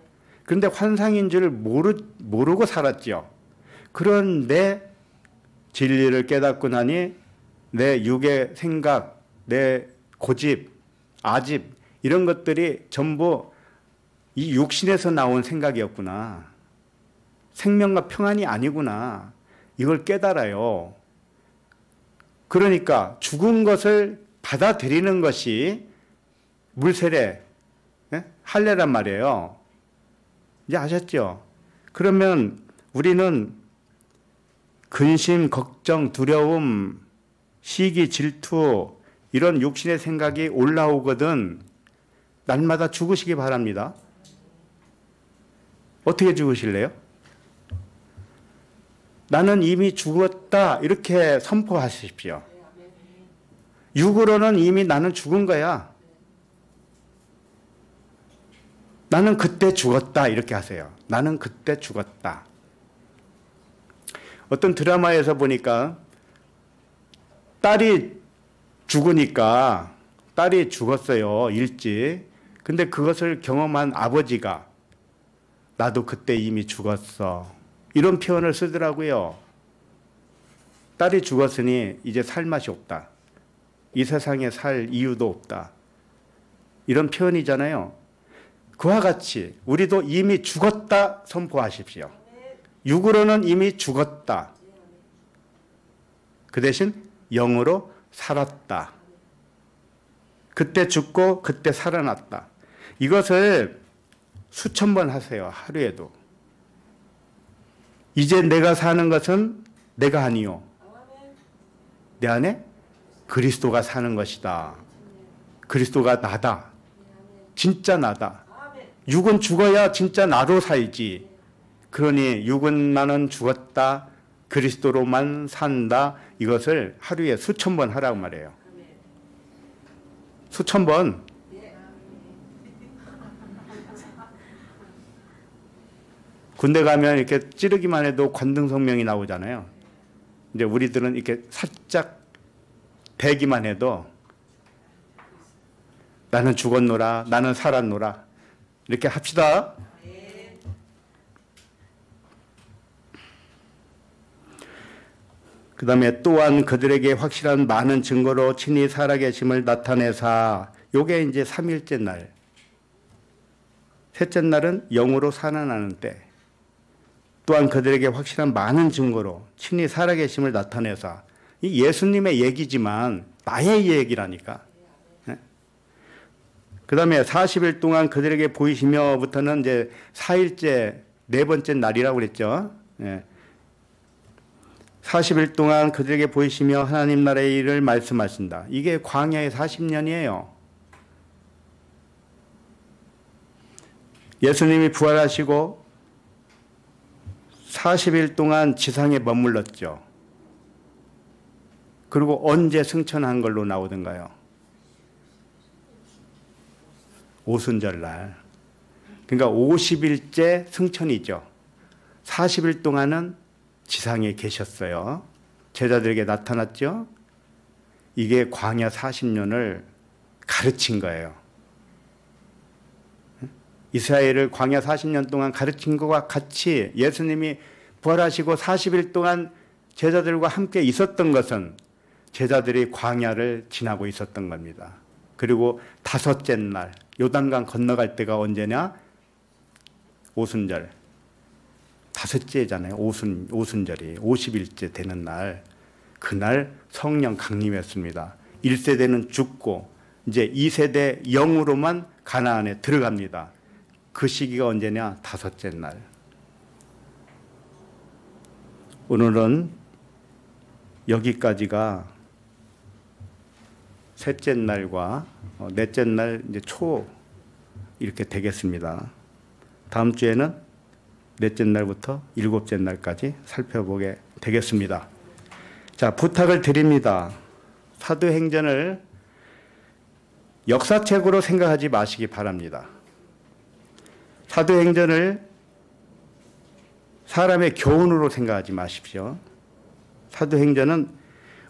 그런데 환상인 줄 모르고 살았죠. 그런데 진리를 깨닫고 나니 내 육의 생각, 내 고집, 아집, 이런 것들이 전부 이 육신에서 나온 생각이었구나. 생명과 평안이 아니구나. 이걸 깨달아요. 그러니까 죽은 것을 받아들이는 것이 물세례, 할례란 말이에요. 이제 아셨죠? 그러면 우리는 근심, 걱정, 두려움, 시기, 질투 이런 육신의 생각이 올라오거든 날마다 죽으시기 바랍니다. 어떻게 죽으실래요? 나는 이미 죽었다 이렇게 선포하십시오. 육으로는 이미 나는 죽은 거야. 나는 그때 죽었다 이렇게 하세요. 나는 그때 죽었다. 어떤 드라마에서 보니까 딸이 죽으니까 딸이 죽었어요. 일찍. 근데 그것을 경험한 아버지가 나도 그때 이미 죽었어. 이런 표현을 쓰더라고요. 딸이 죽었으니 이제 살 맛이 없다. 이 세상에 살 이유도 없다. 이런 표현이잖아요. 그와 같이 우리도 이미 죽었다 선포하십시오. 육으로는 이미 죽었다. 그 대신 영으로 살았다. 그때 죽고 그때 살아났다. 이것을 수천 번 하세요. 하루에도. 이제 내가 사는 것은 내가 아니요. 내 안에 그리스도가 사는 것이다. 그리스도가 나다. 진짜 나다. 육은 죽어야 진짜 나로 살지. 그러니 육은 나는 죽었다. 그리스도로만 산다. 이것을 하루에 수천 번 하라고 말해요. 수천 번. 군대 가면 이렇게 찌르기만 해도 관등성명이 나오잖아요. 이제 우리들은 이렇게 살짝 대기만 해도 나는 죽었노라, 나는 살았노라. 이렇게 합시다. 그 다음에 또한 그들에게 확실한 많은 증거로 친히 살아계심을 나타내사. 요게 이제 3일째 날. 셋째 날은 영으로 살아나는 때. 또한 그들에게 확실한 많은 증거로 친히 살아계심을 나타내사. 이 예수님의 얘기지만 나의 얘기라니까. 그 다음에 40일 동안 그들에게 보이시며부터는 이제 4일째 네 번째 날이라고 그랬죠. 40일 동안 그들에게 보이시며 하나님 나라의 일을 말씀하신다. 이게 광야의 40년이에요. 예수님이 부활하시고 40일 동안 지상에 머물렀죠. 그리고 언제 승천한 걸로 나오던가요? 오순절날. 그러니까 50일째 승천이죠. 40일 동안은 지상에 계셨어요. 제자들에게 나타났죠. 이게 광야 40년을 가르친 거예요. 이스라엘을 광야 40년 동안 가르친 것과 같이 예수님이 부활하시고 40일 동안 제자들과 함께 있었던 것은 제자들이 광야를 지나고 있었던 겁니다. 그리고 다섯째 날 요단강 건너갈 때가 언제냐? 오순절. 다섯째잖아요. 오순절이 50일째 되는 날. 그날 성령 강림했습니다. 1세대는 죽고 이제 2세대 영으로만 가나안에 들어갑니다. 그 시기가 언제냐? 다섯째 날. 오늘은 여기까지가 셋째 날과 넷째 날 이제 초 이렇게 되겠습니다. 다음 주에는 넷째 날부터 일곱째 날까지 살펴보게 되겠습니다. 자, 부탁을 드립니다. 사도행전을 역사책으로 생각하지 마시기 바랍니다. 사도행전을 사람의 교훈으로 생각하지 마십시오. 사도행전은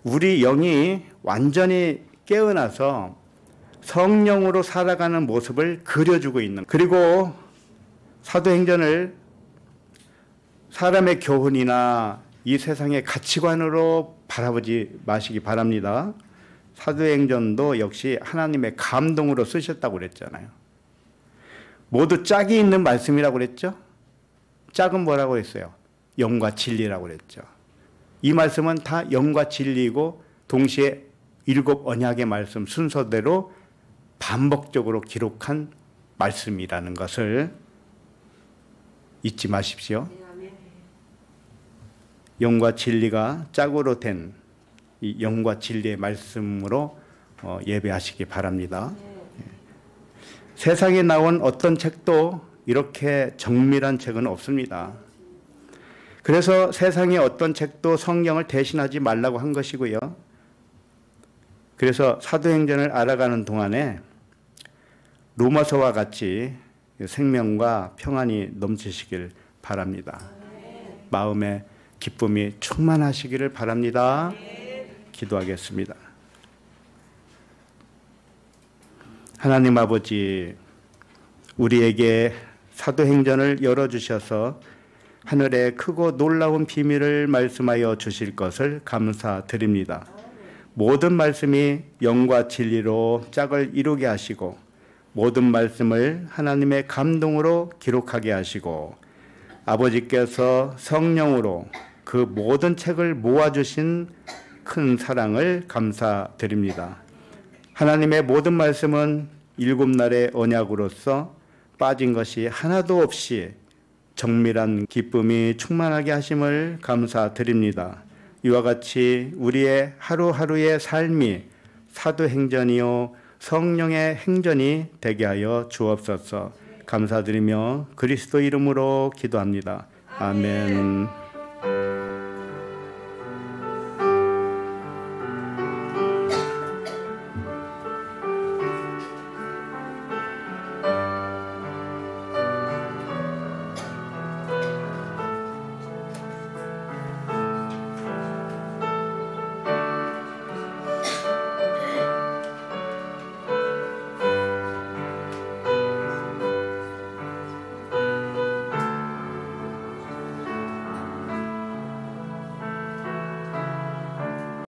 우리 영이 완전히 깨어나서 성령으로 살아가는 모습을 그려주고 있는, 그리고 사도행전을 사람의 교훈이나 이 세상의 가치관으로 바라보지 마시기 바랍니다. 사도행전도 역시 하나님의 감동으로 쓰셨다고 그랬잖아요. 모두 짝이 있는 말씀이라고 그랬죠. 짝은 뭐라고 했어요? 영과 진리라고 그랬죠. 이 말씀은 다 영과 진리이고 동시에 일곱 언약의 말씀 순서대로 반복적으로 기록한 말씀이라는 것을 잊지 마십시오. 영과 진리가 짝으로 된 이 영과 진리의 말씀으로 예배하시기 바랍니다. 세상에 나온 어떤 책도 이렇게 정밀한 책은 없습니다. 그래서 세상의 어떤 책도 성경을 대신하지 말라고 한 것이고요. 그래서 사도행전을 알아가는 동안에 로마서와 같이 생명과 평안이 넘치시길 바랍니다. 마음에 기쁨이 충만하시기를 바랍니다. 기도하겠습니다. 하나님 아버지, 우리에게 사도행전을 열어주셔서 하늘의 크고 놀라운 비밀을 말씀하여 주실 것을 감사드립니다. 모든 말씀이 영과 진리로 짝을 이루게 하시고 모든 말씀을 하나님의 감동으로 기록하게 하시고 아버지께서 성령으로 그 모든 책을 모아주신 큰 사랑을 감사드립니다. 하나님의 모든 말씀은 일곱 날의 언약으로서 빠진 것이 하나도 없이 정밀한 기쁨이 충만하게 하심을 감사드립니다. 이와 같이 우리의 하루하루의 삶이 사도행전이요 성령의 행전이 되게 하여 주옵소서. 감사드리며 그리스도 이름으로 기도합니다. 아멘.